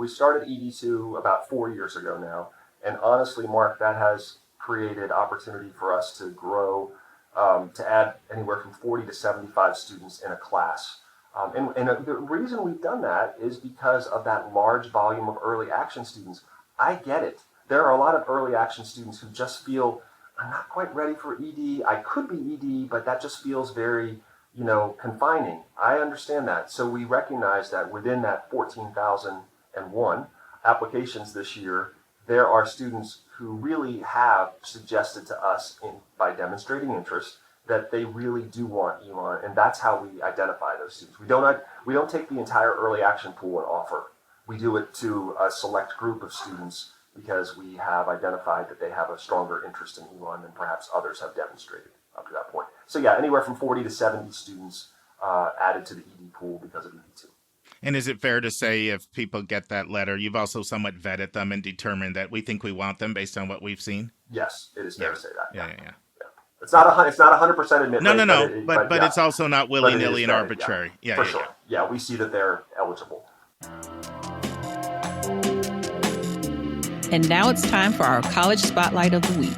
started ED2 about 4 years ago now. And honestly, Mark, that has created opportunity for us to grow, to add anywhere from 40 to 75 students in a class. And the reason we've done that is because of that large volume of early action students. I get it. There are a lot of early action students who just feel, I'm not quite ready for ED. I could be ED, but that just feels very, confining. I understand that. So we recognize that within that 14,000 1 applications this year, there are students who really have suggested to us by demonstrating interest that they really do want Elon, and that's how we identify those students. We don't take the entire early action pool and offer. We do it to a select group of students because we have identified that they have a stronger interest in Elon than perhaps others have demonstrated up to that point. So yeah, anywhere from 40 to 70 students added to the ED pool because of ED2. And is it fair to say if people get that letter, you've also somewhat vetted them and determined that we think we want them based on what we've seen? Yes, it is fair to say that. Yeah. It's not 100% admit. No. But it's also not willy-nilly and arbitrary. For sure. Yeah, we see that they're eligible. And now it's time for our College Spotlight of the Week.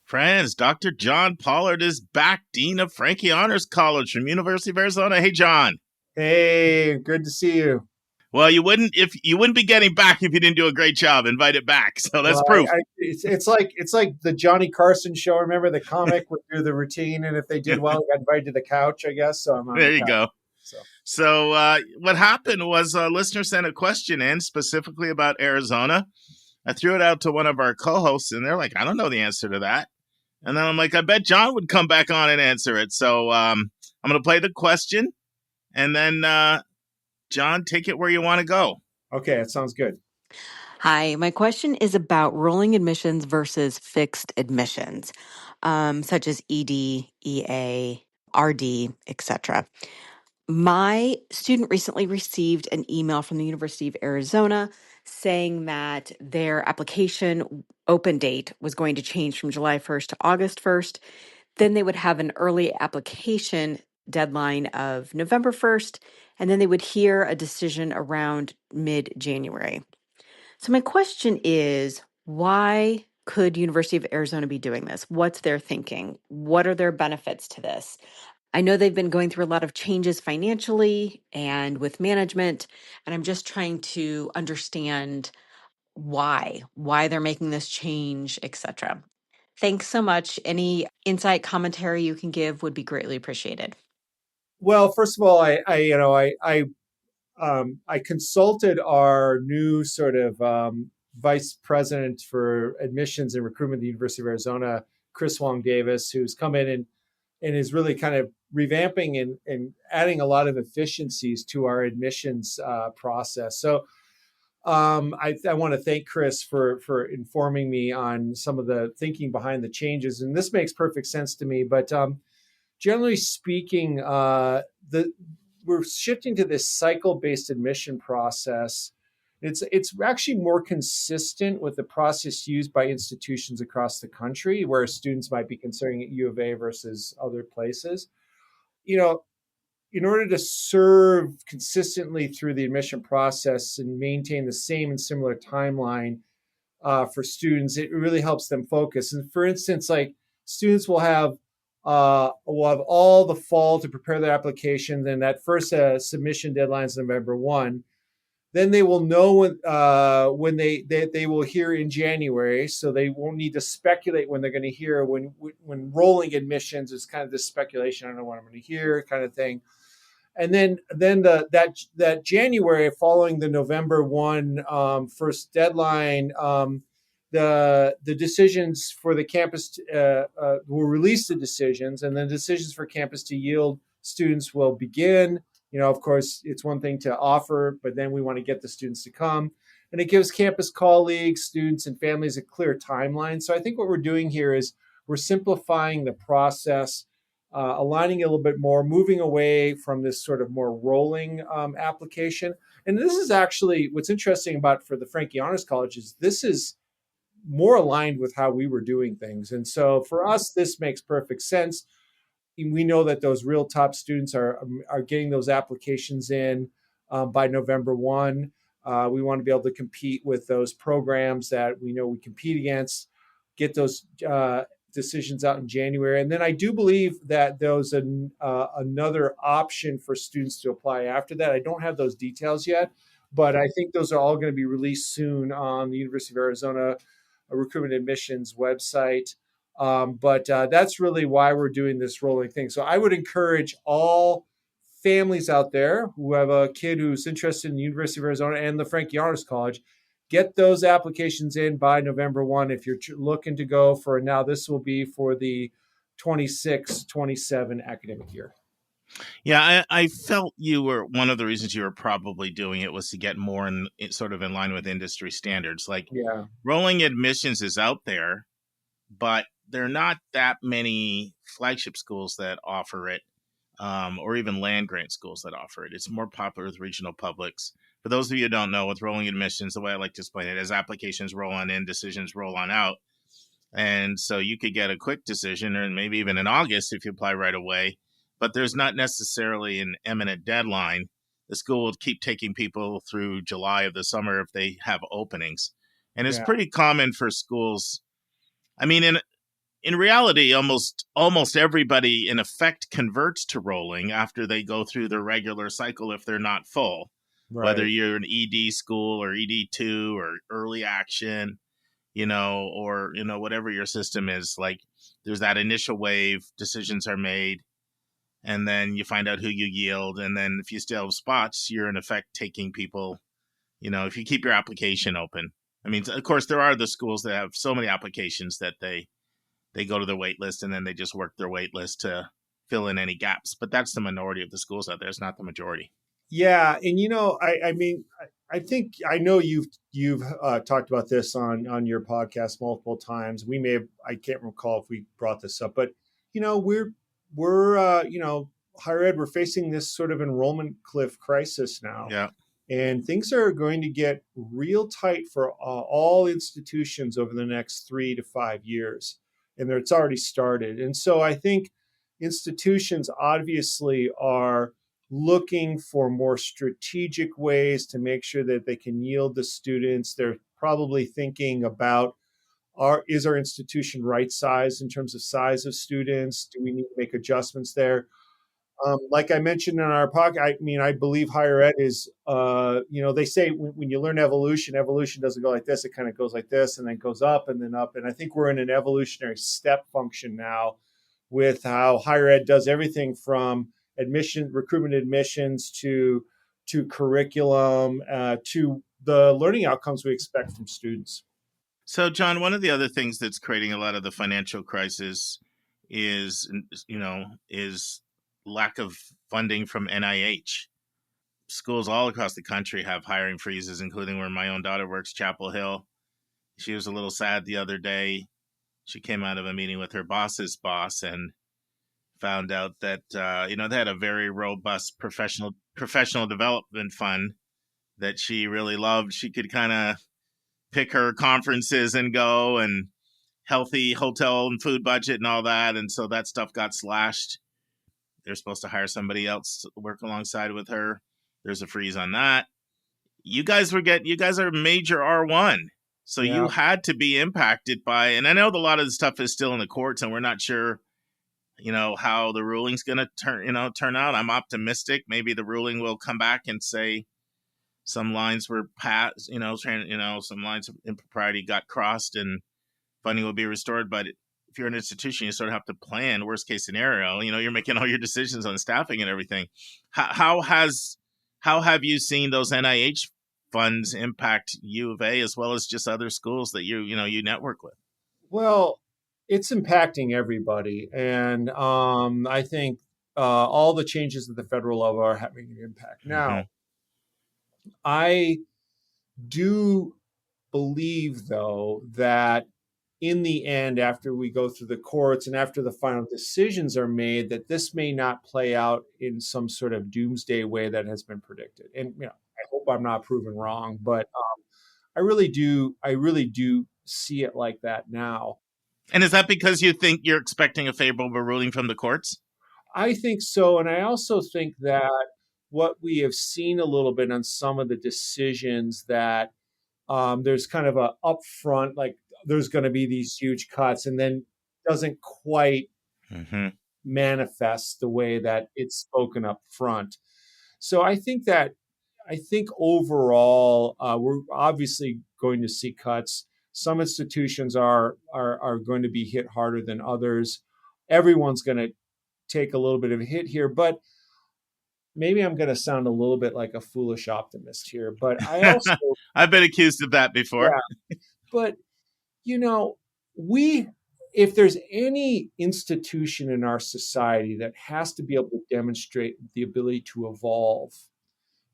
Friends, Dr. John Pollard is back, Dean of Frankie Honors College from University of Arizona. Hey, John. Hey, good to see you. Well, you wouldn't be getting back if you didn't do a great job. Invite it back. So that's proof. It's like the Johnny Carson show. Remember the comic would do the routine, and if they did well, got invited to the couch, I guess. So I'm on there. You go. So what happened was a listener sent a question in specifically about Arizona. I threw it out to one of our co-hosts, and they're like, "I don't know the answer to that." And then I'm like, "I bet John would come back on and answer it." So I'm going to play the question, and then. John, take it where you want to go. Okay, that sounds good. Hi, my question is about rolling admissions versus fixed admissions, such as ED, EA, RD, etc. My student recently received an email from the University of Arizona saying that their application open date was going to change from July 1st to August 1st. Then they would have an early application deadline of November 1st, and then they would hear a decision around mid-January. So my question is, why could University of Arizona be doing this? What's their thinking? What are their benefits to this? I know they've been going through a lot of changes financially and with management, and I'm just trying to understand why they're making this change, etc. Thanks so much. Any insight commentary you can give would be greatly appreciated. Well, first of all, I consulted our new sort of vice president for admissions and recruitment at the University of Arizona, Chris Wong Davis, who's come in and is really kind of revamping and adding a lot of efficiencies to our admissions process. So I want to thank Chris for informing me on some of the thinking behind the changes. And this makes perfect sense to me. But generally speaking, we're shifting to this cycle-based admission process. It's actually more consistent with the process used by institutions across the country, where students might be considering at U of A versus other places. You know, in order to serve consistently through the admission process and maintain the same and similar timeline for students, it really helps them focus. And for instance, like students will have all the fall to prepare their application. Then that first submission deadline is November 1. Then they will know when they will hear in January, so they won't need to speculate when they're going to hear. When rolling admissions is kind of this speculation, I don't know what I'm going to hear kind of thing. And then that January following the November 1 first deadline, the decisions for the campus will release the decisions, and then decisions for campus to yield students will begin. You know, of course, it's one thing to offer, but then we want to get the students to come. And it gives campus colleagues, students, and families a clear timeline. So I think what we're doing here is we're simplifying the process, aligning it a little bit more, moving away from this sort of more rolling application. And this is actually what's interesting about for the Frankie Honors College is this is more aligned with how we were doing things. And so for us, this makes perfect sense. We know that those real top students are getting those applications in by November 1. We want to be able to compete with those programs that we know we compete against, get those decisions out in January. And then I do believe that there's another option for students to apply after that. I don't have those details yet, but I think those are all going to be released soon on the University of Arizona recruitment admissions website. But that's really why we're doing this rolling thing. So I would encourage all families out there who have a kid who's interested in the University of Arizona and the Frankie Honors College, get those applications in by November 1. If you're looking to go for now, this will be for the 26-27 academic year. Yeah, I felt you were one of the reasons you were probably doing it was to get more in sort of in line with industry standards. Like rolling admissions is out there, but there are not that many flagship schools that offer it, or even land grant schools that offer it. It's more popular with regional publics. For those of you who don't know, with rolling admissions, the way I like to explain it is applications roll on in, decisions roll on out. And so you could get a quick decision, or maybe even in August if you apply right away. But there's not necessarily an imminent deadline. The school will keep taking people through July of the summer if they have openings. And it's pretty common for schools. I mean, in reality, almost everybody in effect converts to rolling after they go through their regular cycle if they're not full. Right. Whether you're an ED school or ED2 or early action, or, whatever your system is, like there's that initial wave, decisions are made, and then you find out who you yield. And then if you still have spots, you're in effect taking people, if you keep your application open. I mean, of course, there are the schools that have so many applications that they go to their wait list and then they just work their wait list to fill in any gaps. But that's the minority of the schools out there. It's not the majority. Yeah. And, I mean, I think I know you've talked about this on your podcast multiple times. I can't recall if we brought this up, but, we're higher ed, we're facing this sort of enrollment cliff crisis now. Yeah. And things are going to get real tight for all institutions over the next 3 to 5 years. And it's already started. And so I think institutions obviously are looking for more strategic ways to make sure that they can yield the students. They're probably thinking about, is our institution right size in terms of size of students? Do we need to make adjustments there? Like I mentioned in our podcast, I believe higher ed is, they say when you learn evolution doesn't go like this. It kind of goes like this and then goes up and then up. And I think we're in an evolutionary step function now with how higher ed does everything from recruitment admissions to curriculum, to the learning outcomes we expect from students. So, John, one of the other things that's creating a lot of the financial crisis is lack of funding from NIH. Schools all across the country have hiring freezes, including where my own daughter works, Chapel Hill. She was a little sad the other day. She came out of a meeting with her boss's boss and found out that, they had a very robust professional development fund that she really loved. She could kind of pick her conferences and go, and healthy hotel and food budget and all that. And so that stuff got slashed. They're supposed to hire somebody else to work alongside with her. There's a freeze on that. You guys are major R1. So you had to be impacted by, and I know a lot of the stuff is still in the courts and we're not sure, how the ruling's going to turn out. I'm optimistic. Maybe the ruling will come back and say some lines were passed, some lines of impropriety got crossed and funding will be restored. But if you're an institution, you sort of have to plan worst case scenario. You're making all your decisions on staffing and everything. How have you seen those NIH funds impact U of A as well as just other schools that you network with? Well, it's impacting everybody, and I think all the changes at the federal level are having an impact. Now, I do believe, though, that in the end, after we go through the courts and after the final decisions are made, that this may not play out in some sort of doomsday way that has been predicted. And I hope I'm not proven wrong, but I really do see it like that now. And is that because you think you're expecting a favorable ruling from the courts? I think so. And I also think that what we have seen a little bit on some of the decisions that there's kind of a upfront, like there's going to be these huge cuts and then doesn't quite manifest the way that it's spoken up front. So I think overall, we're obviously going to see cuts. Some institutions are going to be hit harder than others. Everyone's going to take a little bit of a hit here, but maybe I'm going to sound a little bit like a foolish optimist here, but I also I've been accused of that before. Yeah, but if there's any institution in our society that has to be able to demonstrate the ability to evolve,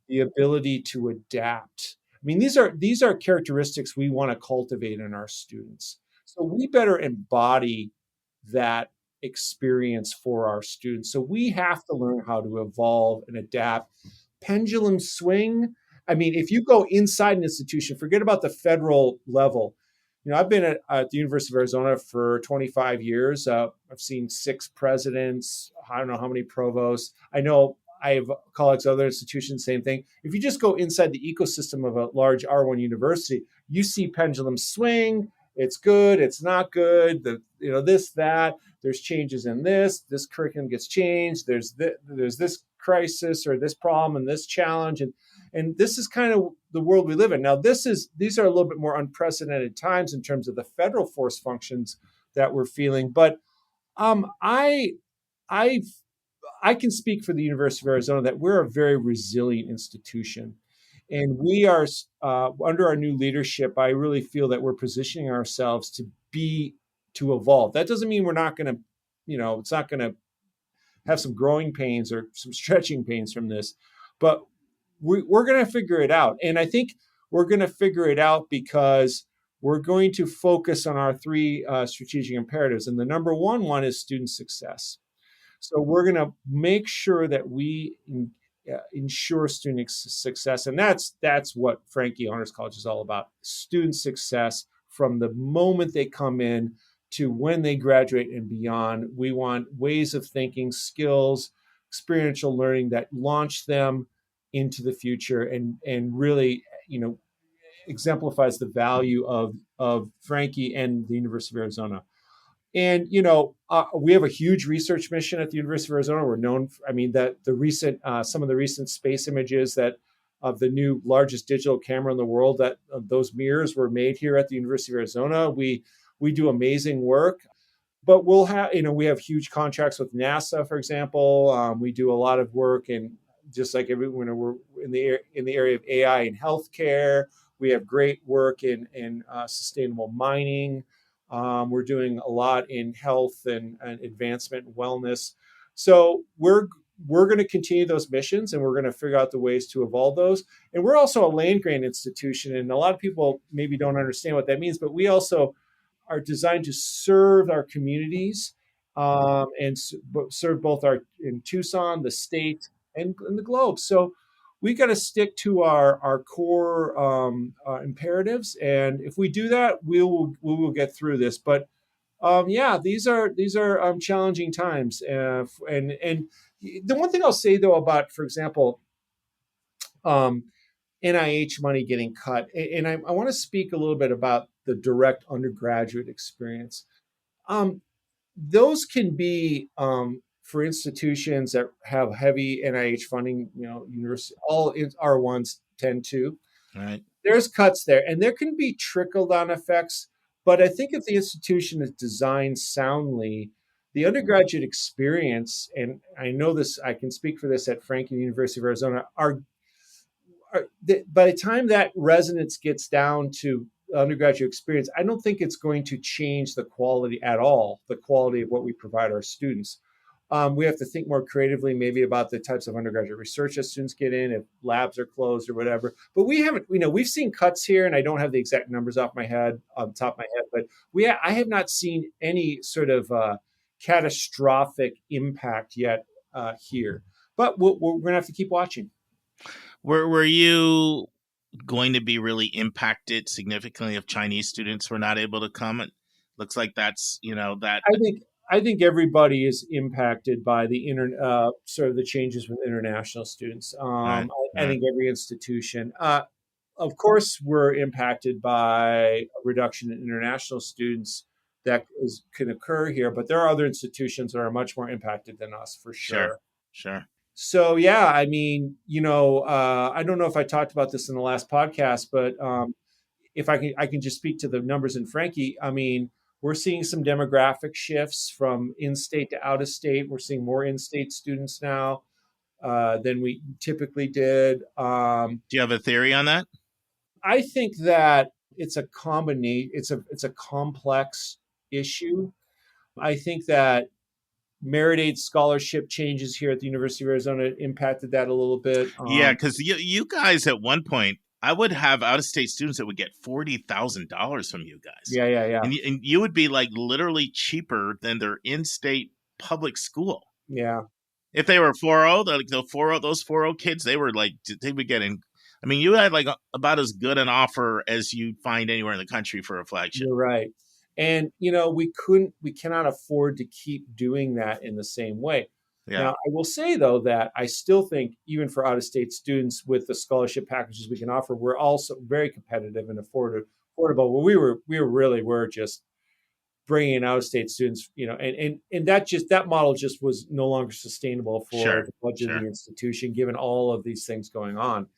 the ability to adapt. I mean, these are characteristics we want to cultivate in our students. So we better embody that experience for our students. So we have to learn how to evolve and adapt. Pendulum swing. I mean, if you go inside an institution, forget about the federal level. I've been at the University of Arizona for 25 years. I've seen 6 presidents. I don't know how many provosts. I know I have colleagues at other institutions, same thing. If you just go inside the ecosystem of a large R1 university, you see pendulum swing. It's good. It's not good. This, that. There's changes in this. This curriculum gets changed. There's this crisis or this problem and this challenge, and this is kind of the world we live in now. These are a little bit more unprecedented times in terms of the federal force functions that we're feeling. But I can speak for the University of Arizona that we're a very resilient institution. And we are, under our new leadership, I really feel that we're positioning ourselves to evolve. That doesn't mean we're not going to, it's not going to have some growing pains or some stretching pains from this, but we're going to figure it out. And I think we're going to figure it out because we're going to focus on our 3 strategic imperatives. And the number one is student success. So we're going to make sure that we ensure student success. And that's what Franke Honors College is all about. Student success from the moment they come in to when they graduate and beyond. We want ways of thinking, skills, experiential learning that launch them into the future and really, exemplifies the value of Franke and the University of Arizona. And, we have a huge research mission at the University of Arizona. We're known, some of the recent space images of the new largest digital camera in the world, that those mirrors were made here at the University of Arizona. We do amazing work, but we have huge contracts with NASA, for example. We do a lot of work in, just like everyone, we're in the area of AI and healthcare. We have great work in sustainable mining. We're doing a lot in health and advancement and wellness. So we're going to continue those missions, and we're going to figure out the ways to evolve those. And we're also a land grant institution, and a lot of people maybe don't understand what that means, but we also are designed to serve our communities and serve both in Tucson, the state, and the globe. So we got to stick to our core imperatives, and if we do that, we will get through this. But these are challenging times, and the one thing I'll say though about, for example, NIH money getting cut, and I want to speak a little bit about the direct undergraduate experience. Those can be for institutions that have heavy NIH funding, university, all R1s tend to. Right. There's cuts there, and there can be trickle-down effects. But I think if the institution is designed soundly, the undergraduate experience, and I know this, I can speak for this at Franke University of Arizona, by the time that resonance gets down to undergraduate experience, I don't think it's going to change the quality at all, the quality of what we provide our students. We have to think more creatively, maybe about the types of undergraduate research that students get in, if labs are closed or whatever. But we haven't, we've seen cuts here, and I don't have the exact numbers off the top of my head, but I have not seen any sort of catastrophic impact yet here. But we're going to have to keep watching. Were you going to be really impacted significantly if Chinese students were not able to come? It looks like that's, that. I think everybody is impacted by the sort of the changes with international students. I think every institution, of course, we're impacted by a reduction in international students that can occur here, but there are other institutions that are much more impacted than us, for sure. Sure. So, yeah, I mean, I don't know if I talked about this in the last podcast, but if I can just speak to the numbers in Frankie. I mean, we're seeing some demographic shifts from in-state to out-of-state. We're seeing more in-state students now than we typically did. Do you have a theory on that? I think that it's a combination. It's a complex issue. I think that merit-aid scholarship changes here at the University of Arizona impacted that a little bit. Yeah, because you guys at one point, I would have out-of-state students that would get $40,000 from you guys. Yeah. And you would be like literally cheaper than their in-state public school. Yeah. If they were 4.0, like those 4.0 kids, they were like, they would get in. I mean, you had like about as good an offer as you'd find anywhere in the country for a flagship. You're right. And, we cannot afford to keep doing that in the same way. Yeah. Now, I will say, though, that I still think even for out-of-state students with the scholarship packages we can offer, we're also very competitive and affordable. Well, we really were just bringing in out-of-state students, and that model just was no longer sustainable for the budget of the institution, given all of these things going on.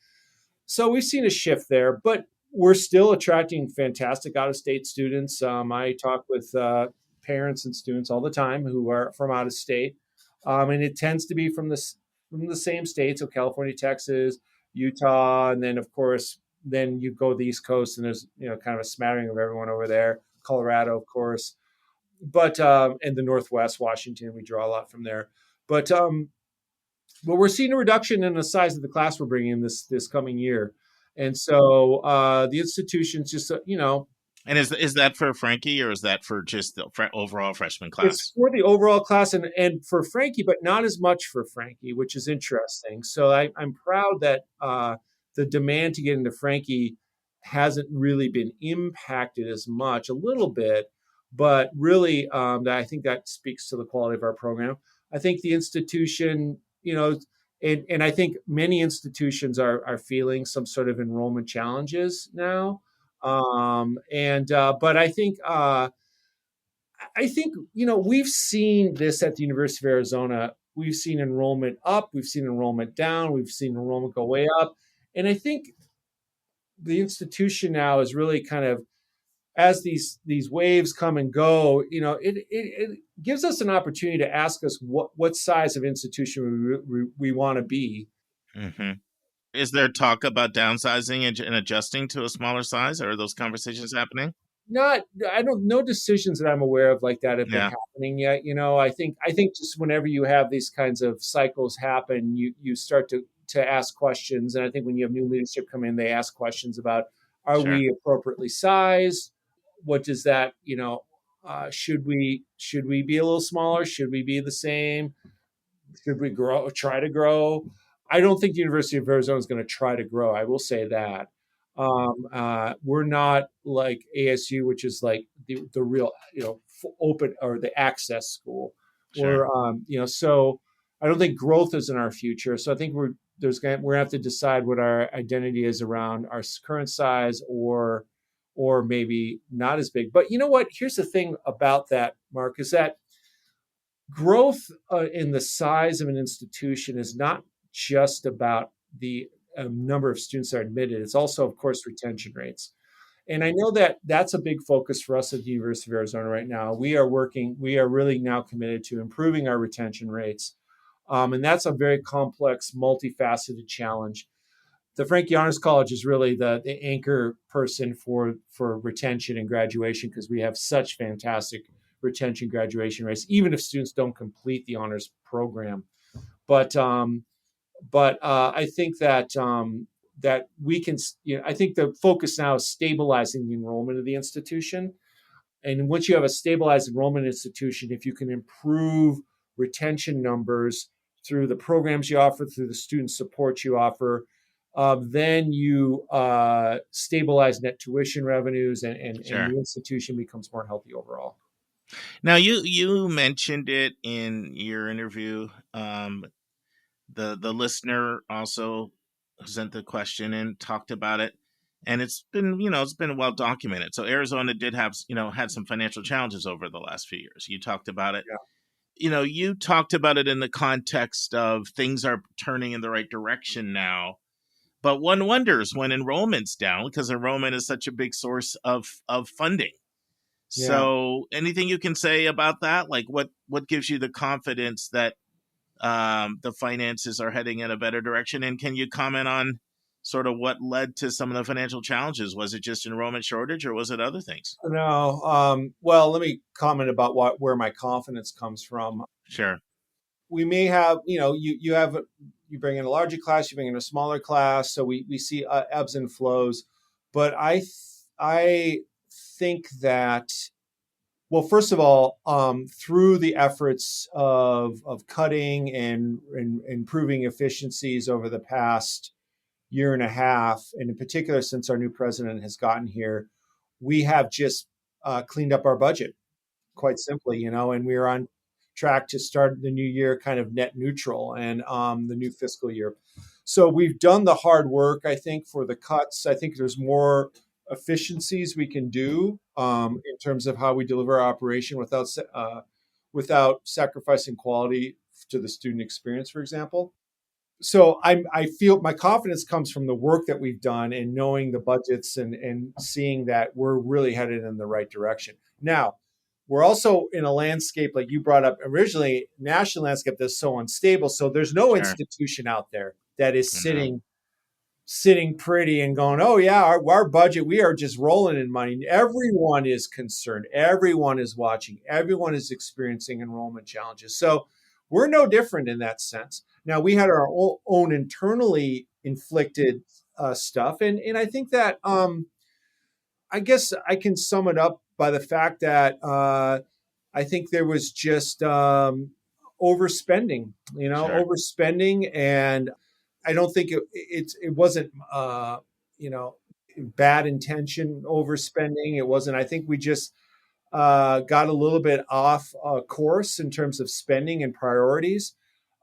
So we've seen a shift there, but we're still attracting fantastic out-of-state students. I talk with parents and students all the time who are from out of state, and it tends to be from the same states, so California, Texas, Utah, and then of course, then you go to the East Coast, and there's kind of a smattering of everyone over there. Colorado, of course, but and the Northwest, Washington, we draw a lot from there. But we're seeing a reduction in the size of the class we're bringing in this coming year. And so the institution's just, And is that for Frankie, or is that for just the overall freshman class? It's for the overall class and for Frankie, but not as much for Frankie, which is interesting. So I'm proud that the demand to get into Frankie hasn't really been impacted as much, a little bit, but really I think that speaks to the quality of our program. I think the institution, and I think many institutions are feeling some sort of enrollment challenges now. But I think we've seen this at the University of Arizona. We've seen enrollment up, we've seen enrollment down, we've seen enrollment go way up. And I think the institution now is really kind of, as these waves come and go, it gives us an opportunity to ask us what size of institution we want to be. Mm-hmm. Is there talk about downsizing and adjusting to a smaller size? Are those conversations happening? No decisions that I'm aware of like that have been happening yet. I think just whenever you have these kinds of cycles happen, you start to ask questions. And I think when you have new leadership come in, they ask questions about, are we appropriately sized? What does that, should we be a little smaller? Should we be the same? Should we try to grow? I don't think the University of Arizona is going to try to grow. I will say that. We're not like ASU, which is like the real, open or the access school. Sure. So I don't think growth is in our future. So I think we're going to have to decide what our identity is around our current size or maybe not as big. But you know what? Here's the thing about that, Mark, is that growth in the size of an institution is not just about the number of students that are admitted. It's also, of course, retention rates. And I know that that's a big focus for us at the University of Arizona right now. We are really now committed to improving our retention rates. And that's a very complex, multifaceted challenge. The Frankie Honors College is really the anchor person for retention and graduation, because we have such fantastic retention graduation rates, even if students don't complete the honors program. But I think that we can, I think the focus now is stabilizing the enrollment of the institution. And once you have a stabilized enrollment institution, if you can improve retention numbers through the programs you offer, through the student support you offer, then you stabilize net tuition revenues and the institution becomes more healthy overall. Now, you mentioned it in your interview. The listener also sent the question and talked about it, and it's been well documented. So Arizona did have had some financial challenges over the last few years. You talked about it. Yeah. You talked about it in the context of things are turning in the right direction now. But one wonders when enrollment's down, because enrollment is such a big source of funding. Yeah. So anything you can say about that? Like what gives you the confidence that the finances are heading in a better direction? And can you comment on sort of what led to some of the financial challenges? Was it just enrollment shortage or was it other things? No. Well, let me comment about where my confidence comes from. Sure. We may have, you bring in a larger class, you bring in a smaller class, so we see ebbs and flows. But I think that, well, first of all, through the efforts of cutting and improving efficiencies over the past year and a half, and in particular since our new president has gotten here, we have just cleaned up our budget, quite simply, and we're on track to start the new year kind of net neutral and the new fiscal year. So we've done the hard work, I think, for the cuts. I think there's more efficiencies we can do in terms of how we deliver our operation without sacrificing quality to the student experience, for example. So I feel my confidence comes from the work that we've done and knowing the budgets and seeing that we're really headed in the right direction. Now, we're also in a landscape, like you brought up originally, national landscape that's so unstable. So there's no institution out there that is sitting pretty and going, oh yeah, our budget, we are just rolling in money. Everyone is concerned. Everyone is watching. Everyone is experiencing enrollment challenges. So we're no different in that sense. Now, we had our own internally inflicted stuff. And I think that, I guess I can sum it up by the fact that I think there was just overspending, overspending. And I don't think it wasn't, bad intention overspending. It wasn't. I think we just got a little bit off course in terms of spending and priorities.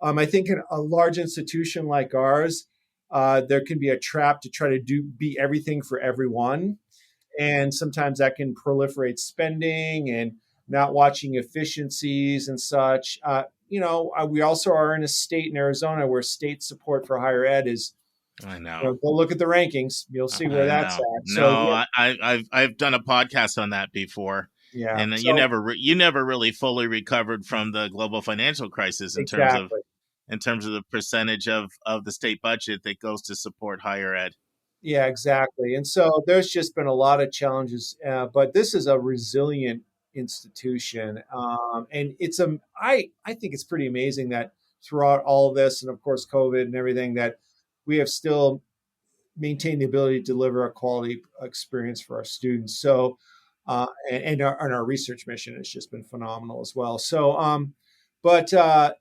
I think in a large institution like ours, there can be a trap to try to be everything for everyone. And sometimes that can proliferate spending and not watching efficiencies and such. We also are in a state in Arizona where state support for higher ed is, I know. Go look at the rankings. You'll see where that's at. So, I've done a podcast on that before. Yeah. And you never really fully recovered from the global financial crisis in terms of the percentage of the state budget that goes to support higher ed. Yeah, exactly. And so there's just been a lot of challenges, but this is a resilient institution. And I think it's pretty amazing that throughout all of this, and of course, COVID and everything, that we have still maintained the ability to deliver a quality experience for our students. So, and our research mission has just been phenomenal as well. So,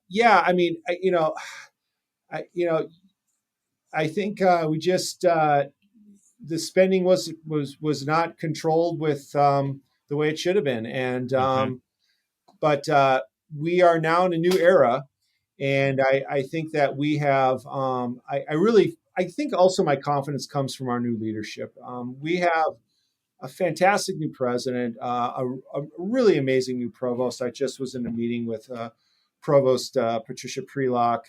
yeah, I mean, I think we just the spending was not controlled with the way it should have been, and but we are now in a new era, and I think that we have. I think also my confidence comes from our new leadership. We have a fantastic new president, a really amazing new provost. I just was in a meeting with Provost Patricia Prelock.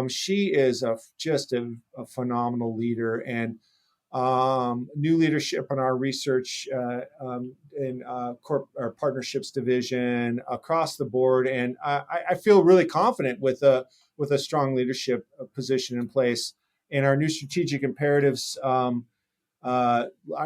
She is just a phenomenal leader, and new leadership in our research in our partnerships division across the board. And I feel really confident with a strong leadership position in place. And our new strategic imperatives are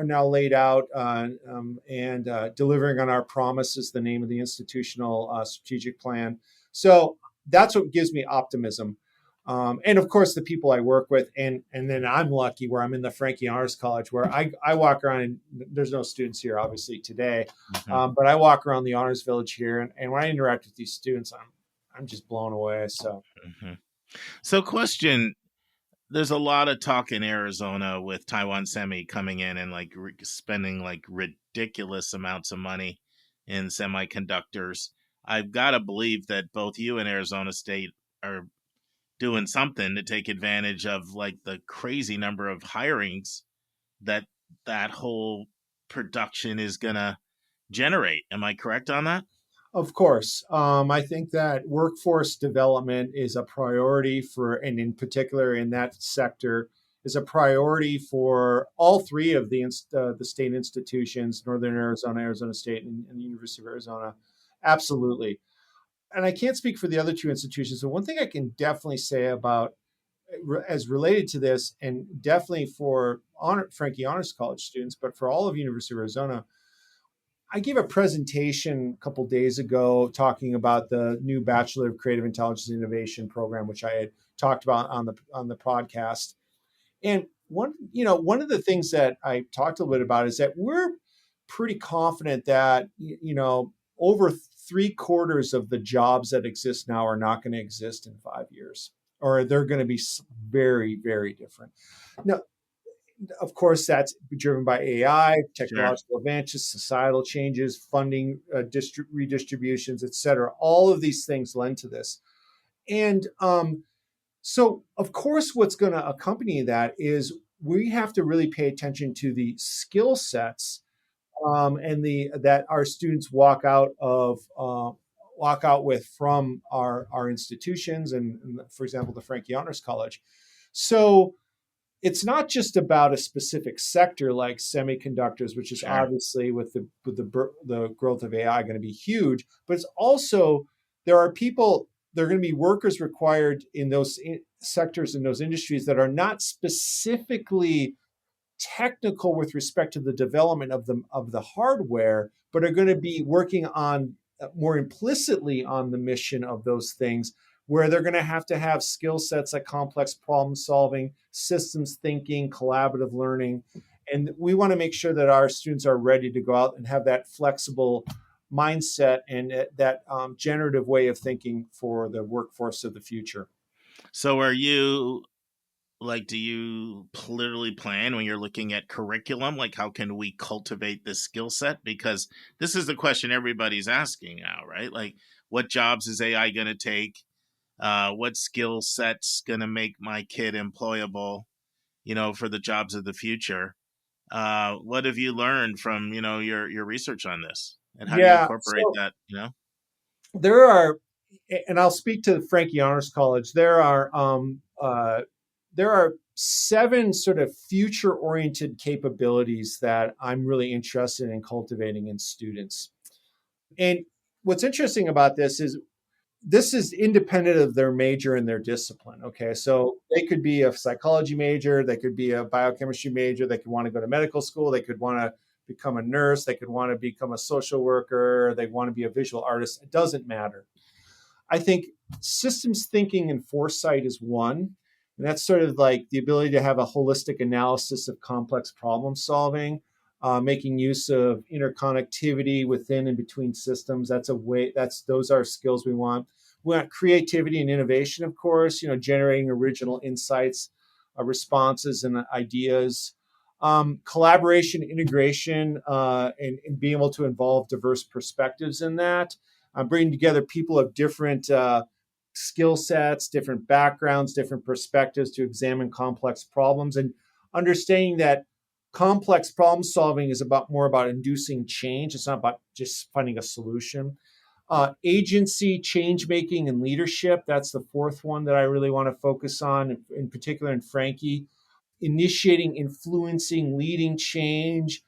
now laid out, and delivering on our promise is the name of the institutional strategic plan. So that's what gives me optimism. And of course, the people I work with, and then I'm lucky where I'm in the Frankie Honors College, where I walk around, and there's no students here, obviously, today, but I walk around the Honors Village here, and when I interact with these students, I'm just blown away. So question, there's a lot of talk in Arizona with Taiwan Semi coming in and spending ridiculous amounts of money in semiconductors. I've got to believe that both you and Arizona State are doing something to take advantage of the crazy number of hirings that whole production is going to generate. Am I correct on that? Of course. I think that workforce development is a priority and in particular in that sector is a priority for all three of the state institutions, Northern Arizona, Arizona State, and the University of Arizona. Absolutely. And I can't speak for the other two institutions. So one thing I can definitely say about as related to this, and definitely for Frankie Honors College students, but for all of University of Arizona, I gave a presentation a couple days ago talking about the new Bachelor of Creative Intelligence and Innovation program, which I had talked about on the podcast. And one of the things that I talked a little bit about is that we're pretty confident that, over 3/4 of the jobs that exist now are not going to exist in 5 years, or they're going to be very, very different. Now, of course, that's driven by AI, technological advances, societal changes, funding redistributions, et cetera. All of these things lend to this. And so, of course, what's going to accompany that is we have to really pay attention to the skill sets and that our students walk out with from our institutions, and for example, the Frankie Honors College. So it's not just about a specific sector like semiconductors, which is obviously with the growth of AI going to be huge, but it's also there are going to be workers required in those sectors, in those industries that are not specifically technical with respect to the development of the hardware, but are going to be working on more implicitly on the mission of those things, where they're going to have skill sets like complex problem solving, systems thinking, collaborative learning. And we want to make sure that our students are ready to go out and have that flexible mindset and that generative way of thinking for the workforce of the future. So do you literally plan when you're looking at curriculum, like how can we cultivate this skill set? Because this is the question everybody's asking now, right? Like, what jobs is AI going to take? What skill set's going to make my kid employable, for the jobs of the future? What have you learned from, your research on this? And how do you incorporate that, There are, and I'll speak to the Frankie Honors College, there are 7 sort of future-oriented capabilities that I'm really interested in cultivating in students. And what's interesting about this is independent of their major and their discipline. Okay, so they could be a psychology major, they could be a biochemistry major, they could want to go to medical school, they could want to become a nurse, they could want to become a social worker, they want to be a visual artist. It doesn't matter. I think systems thinking and foresight is one. And that's sort of like the ability to have a holistic analysis of complex problem solving, making use of interconnectivity within and between systems. Those are skills we want. We want creativity and innovation, of course, generating original insights, responses, and ideas. Collaboration, integration, and being able to involve diverse perspectives in that. Bringing together people of different skill sets, different backgrounds, different perspectives to examine complex problems, and understanding that complex problem solving is more about inducing change. It's not about just finding a solution. Agency, change making, and leadership. That's the 4th one that I really want to focus on, in particular in Frankie. Initiating, influencing, leading change,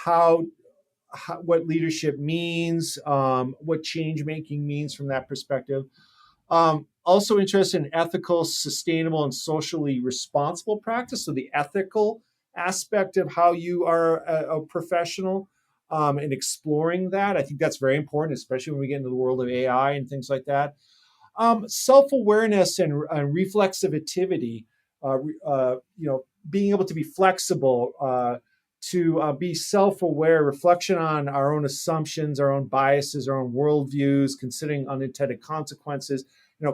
what leadership means, what change making means from that perspective. Also interested in ethical, sustainable, and socially responsible practice. So the ethical aspect of how you are a professional and exploring that. I think that's very important, especially when we get into the world of AI and things like that. Self-awareness and reflexivity, being able to be flexible, to be self-aware, reflection on our own assumptions, our own biases, our own worldviews, considering unintended consequences,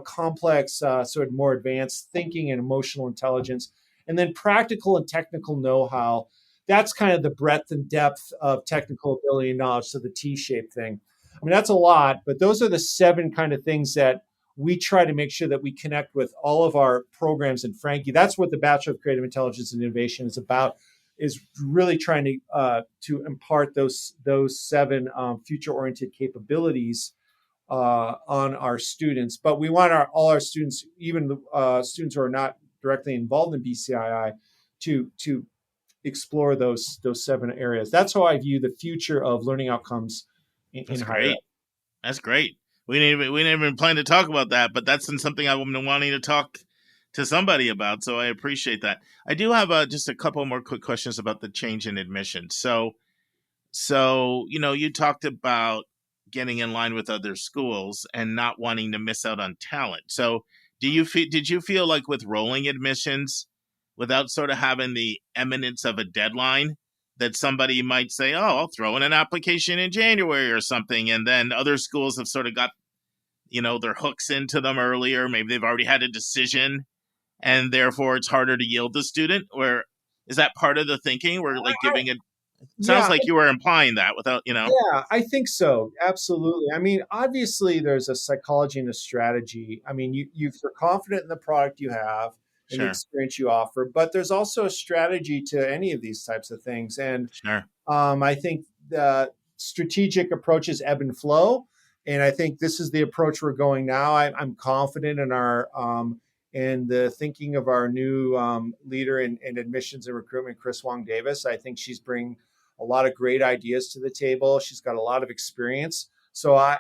complex, sort of more advanced thinking and emotional intelligence, and then practical and technical know-how. That's kind of the breadth and depth of technical ability and knowledge, so the T-shaped thing. I mean, that's a lot, but those are the 7 kind of things that we try to make sure that we connect with all of our programs in Frankie. That's what the Bachelor of Creative Intelligence and Innovation is about, is really trying to impart those 7 future-oriented capabilities on our students. But we want all our students, even the students who are not directly involved in BCII, to explore those 7 areas. That's how I view the future of learning outcomes in higher ed. That's great. We didn't even plan to talk about that, but that's something I've been wanting to talk to somebody about. So I appreciate that. I do have just a couple more quick questions about the change in admission. So you talked about getting in line with other schools and not wanting to miss out on talent. So did you feel like with rolling admissions, without sort of having the eminence of a deadline, that somebody might say, oh, I'll throw in an application in January or something, and then other schools have sort of got their hooks into them earlier. Maybe they've already had a decision, and therefore it's harder to yield the student? Or is that part of the thinking? We're like giving it. Sounds like you were implying that without. Yeah, I think so. Absolutely. I mean, obviously, there's a psychology and a strategy. I mean, you're confident in the product you have and the experience you offer, but there's also a strategy to any of these types of things. And I think the strategic approaches ebb and flow. And I think this is the approach we're going now. I'm confident in our in the thinking of our new leader in admissions and recruitment, Chris Wong Davis. I think she's bringing a lot of great ideas to the table. She's got a lot of experience. So I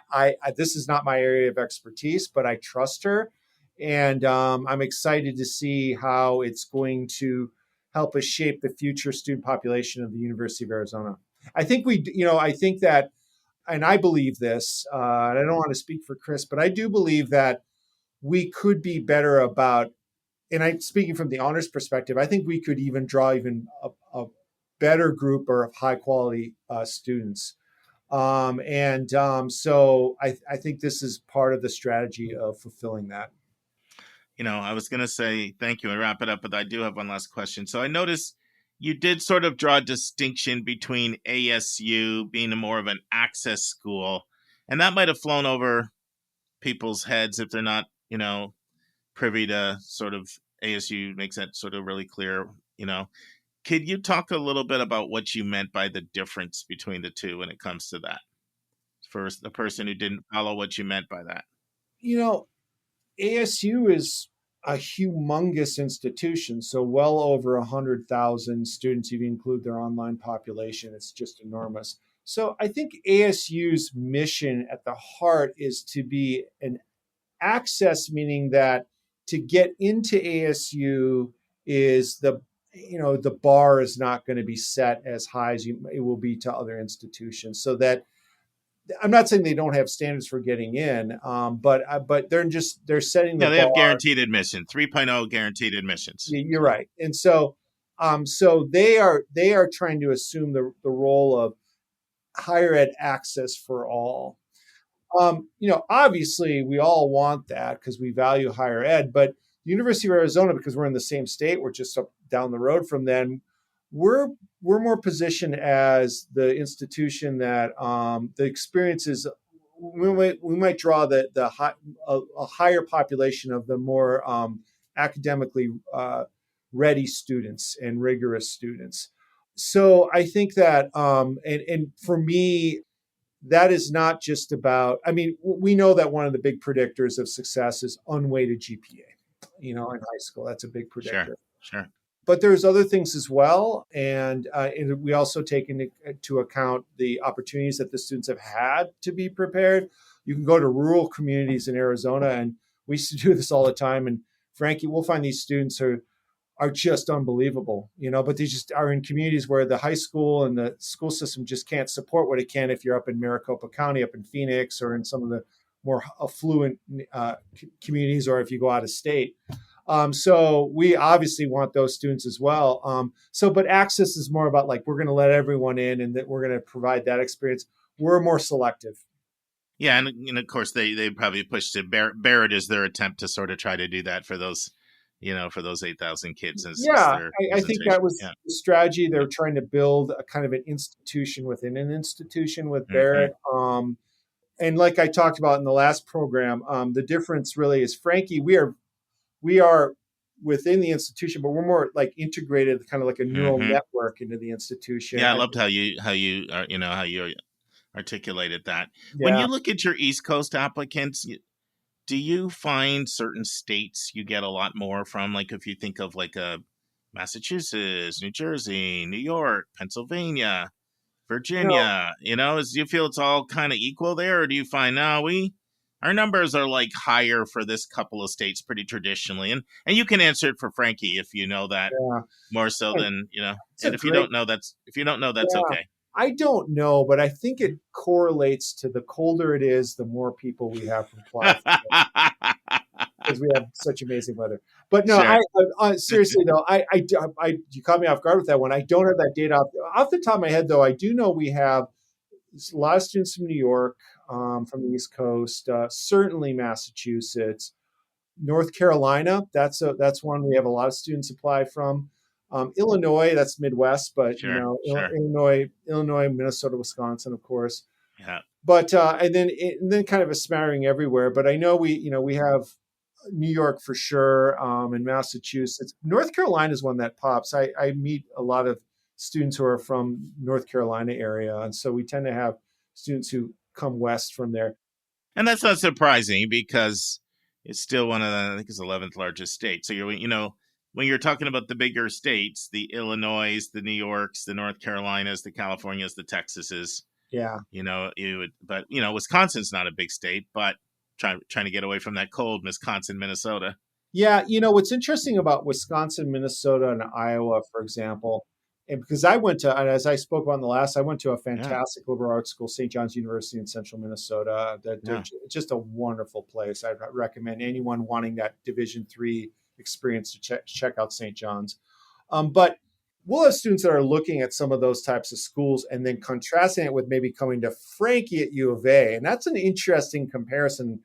this is not my area of expertise, but I trust her. And I'm excited to see how it's going to help us shape the future student population of the University of Arizona. I think I think that, and I believe this, and I don't want to speak for Chris, but I do believe that we could be better about, and I'm speaking from the honors perspective, I think we could even draw a better group or of high quality students. So I think this is part of the strategy of fulfilling that. I was going to say thank you and wrap it up, but I do have one last question. So I noticed you did sort of draw a distinction between ASU being more of an access school, and that might have flown over people's heads if they're not, privy to sort of ASU makes that sort of really clear. Could you talk a little bit about what you meant by the difference between the two when it comes to that, for the person who didn't follow what you meant by that? ASU is a humongous institution, so well over 100,000 students, if you include their online population. It's just enormous. So I think ASU's mission at the heart is to be an access, meaning that to get into ASU is the bar is not going to be set as high as it will be to other institutions. So that I'm not saying they don't have standards for getting in, but they're setting the bar. They have guaranteed admission, 3.0 guaranteed admissions. You're right, and so they are trying to assume the role of higher ed access for all. Obviously we all want that because we value higher ed, but the University of Arizona, because we're in the same state, we're just up down the road from them. We're more positioned as the institution that the experiences we might draw a higher population of the more academically ready students and rigorous students. So I think that and for me, that is not just about. I mean, we know that one of the big predictors of success is unweighted GPA. In high school, that's a big predictor. Sure. But there's other things as well. And we also take into account the opportunities that the students have had to be prepared. You can go to rural communities in Arizona, and we used to do this all the time. And Frankie, we'll find these students who are just unbelievable, but they just are in communities where the high school and the school system just can't support what it can if you're up in Maricopa County, up in Phoenix, or in some of the more affluent communities, or if you go out of state. So we obviously want those students as well. But access is more about like, we're going to let everyone in and that we're going to provide that experience. We're more selective. Yeah. And of course they probably pushed it. Barrett is their attempt to sort of try to do that for those, for those 8,000 kids. I think that was the strategy. They're trying to build a kind of an institution within an institution with Barrett. And like I talked about in the last program, the difference really is, Frankie, we are within the institution, but we're more like integrated, kind of like a neural network into the institution. Yeah, I loved how you articulated that. Yeah. When you look at your East Coast applicants, do you find certain states you get a lot more from? Like if you think of like a Massachusetts, New Jersey, New York, Pennsylvania, Virginia, do you feel it's all kind of equal there, or do you find our numbers are like higher for this couple of states pretty traditionally? And you can answer it for Frankie if you know that more so than, and if you don't know, that's okay. I don't know, but I think it correlates to the colder it is, the more people we have from Florida. Because we have such amazing weather. But no, sure. I seriously though, you caught me off guard with that one. I don't have that data off the top of my head, though. I do know we have a lot of students from New York, from the East Coast, certainly Massachusetts, North Carolina. That's one we have a lot of students apply from. Illinois, that's Midwest, but sure. Illinois, Minnesota, Wisconsin, of course. Yeah. But and then kind of aspiring everywhere. But I know we have New York for sure, and Massachusetts. North Carolina is one that pops. I meet a lot of students who are from North Carolina area, and so we tend to have students who come west from there. And that's not surprising because it's still one of the, I think it's 11th largest state. So when you're talking about the bigger states, the Illinois, the New Yorks, the North Carolinas, the Californias, the Texases. Yeah. But Wisconsin's not a big state, but trying to get away from that cold, Wisconsin, Minnesota. Yeah. What's interesting about Wisconsin, Minnesota, and Iowa, for example, and because I went to, as I spoke about in the last, I went to a fantastic liberal arts school, St. John's University in central Minnesota. It's just a wonderful place. I'd recommend anyone wanting that Division III experience to check out St. John's. But we'll have students that are looking at some of those types of schools and then contrasting it with maybe coming to Frankie at U of A. And that's an interesting comparison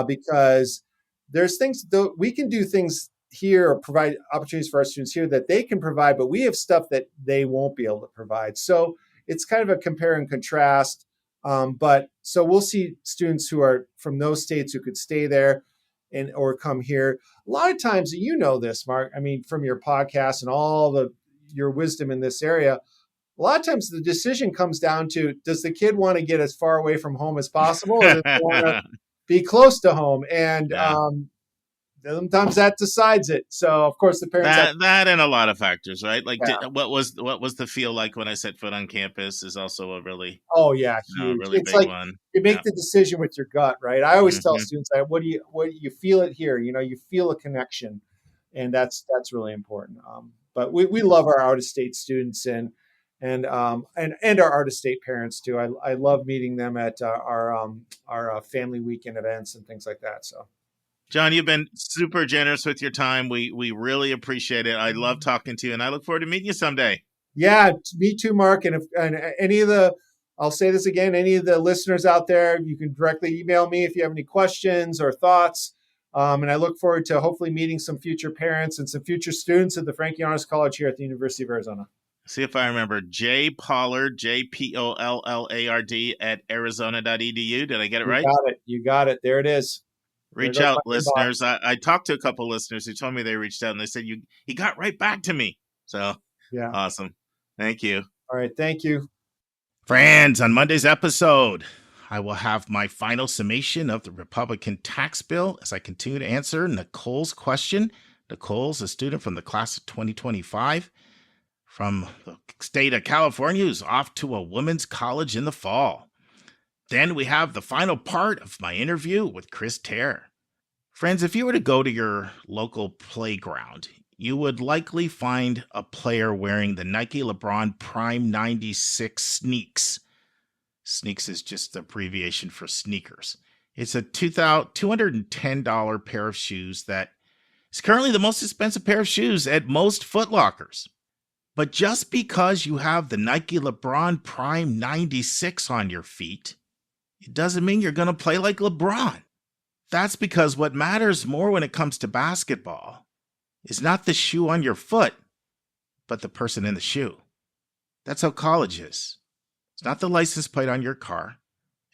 because there's things that we can do things here or provide opportunities for our students here that they can provide, but we have stuff that they won't be able to provide. So it's kind of a compare and contrast. But so we'll see students who are from those states who could stay there or come here. A lot of times, you know this, Mark, I mean, from your podcast and all your wisdom in this area, a lot of times the decision comes down to, does the kid want to get as far away from home as possible or does they want to be close to home? And sometimes that decides it. So, of course, the parents that and a lot of factors, right? Like, what was the feel like when I set foot on campus is also a really huge. Really it's big like one. You make the decision with your gut, right? I always tell students, what do you feel it here? You feel a connection, and that's really important. But we love our out of state students and our out of state parents too. I love meeting them at our family weekend events and things like that. So. John, you've been super generous with your time. We really appreciate it. I love talking to you, and I look forward to meeting you someday. Yeah, me too, Mark. And I'll say this again, any of the listeners out there, you can directly email me if you have any questions or thoughts. And I look forward to hopefully meeting some future parents and some future students at the Frankie Honors College here at the University of Arizona. See if I remember. J. Pollard, JPOLLARD at arizona.edu. Did I get it right? You got it. There it is. Reach out, listeners. I talked to a couple listeners who told me they reached out and they said he got right back to me. So yeah, awesome. Thank you. All right, thank you, friends. On Monday's episode, I will have my final summation of the Republican tax bill as I continue to answer Nicole's question. Nicole's a student from the class of 2025 from the state of California who's off to a women's college in the fall. Then we have the final part of my interview with Chris Terr. Friends, if you were to go to your local playground, you would likely find a player wearing the Nike LeBron Prime 96 Sneaks. Sneaks is just the abbreviation for sneakers. It's a $210 pair of shoes that is currently the most expensive pair of shoes at most Foot Lockers. But just because you have the Nike LeBron Prime 96 on your feet, it doesn't mean you're going to play like LeBron. That's because what matters more when it comes to basketball is not the shoe on your foot, but the person in the shoe. That's how college is. It's not the license plate on your car.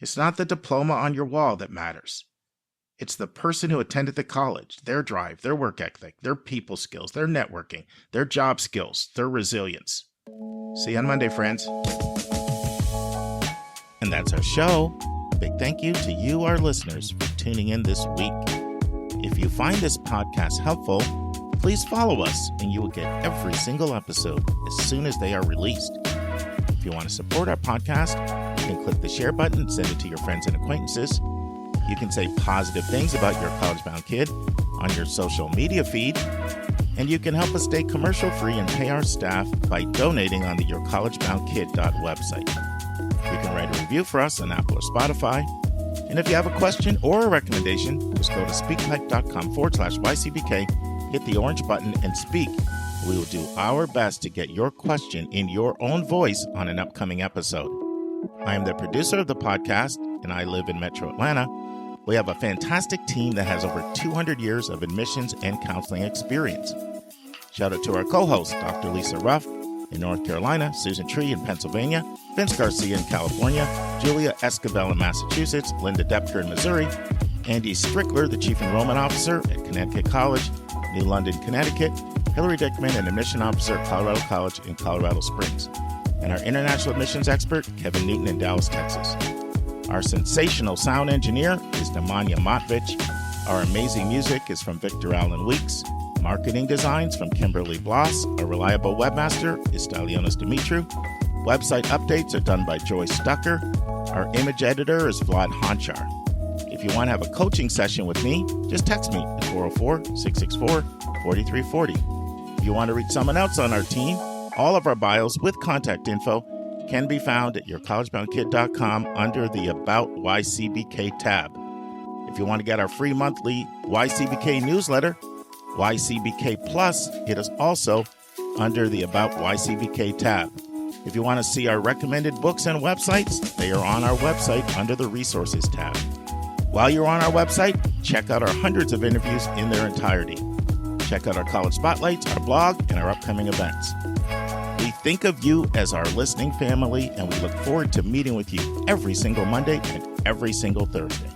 It's not the diploma on your wall that matters. It's the person who attended the college, their drive, their work ethic, their people skills, their networking, their job skills, their resilience. See you on Monday, friends. And that's our show. Big thank you to you, our listeners, for tuning in this week. If you find this podcast helpful, Please follow us and you will get every single episode as soon as they are released. If you want to support our podcast, you can click the share button and send it to your friends and acquaintances. You can say positive things about your college-bound kid on your social media feed. And you can help us stay commercial-free and pay our staff by donating on the yourcollegeboundkid website. You can write a review for us on Apple or Spotify. And if you have a question or a recommendation, just go to speakpipe.com/YCBK, hit the orange button, and speak. We will do our best to get your question in your own voice on an upcoming episode. I am the producer of the podcast, and I live in Metro Atlanta. We have a fantastic team that has over 200 years of admissions and counseling experience. Shout out to our co-hosts, Dr. Lisa Ruff in North Carolina, Susan Tree in Pennsylvania, Vince Garcia in California, Julia Escabel in Massachusetts, Linda Depker in Missouri, Andy Strickler, the Chief Enrollment Officer at Connecticut College, New London, Connecticut, Hillary Dickman, an Admission Officer at Colorado College in Colorado Springs, and our International Admissions Expert, Kevin Newton in Dallas, Texas. Our sensational sound engineer is Nemanja Motvich. Our amazing music is from Victor Allen Weeks. Marketing designs from Kimberly Bloss. Our reliable webmaster is Stylionis Dimitru. Website updates are done by Joyce Stucker. Our image editor is Vlad Honchar. If you want to have a coaching session with me, just text me at 404-664-4340. If you want to reach someone else on our team, all of our bios with contact info can be found at yourcollegeboundkid.com under the About YCBK tab. If you want to get our free monthly YCBK newsletter, YCBK Plus, it is also under the About YCBK tab. If you want to see our recommended books and websites, they are on our website under the Resources tab. While you're on our website, check out our hundreds of interviews in their entirety. Check out our college spotlights, our blog, and our upcoming events. We think of you as our listening family, and we look forward to meeting with you every single Monday and every single Thursday.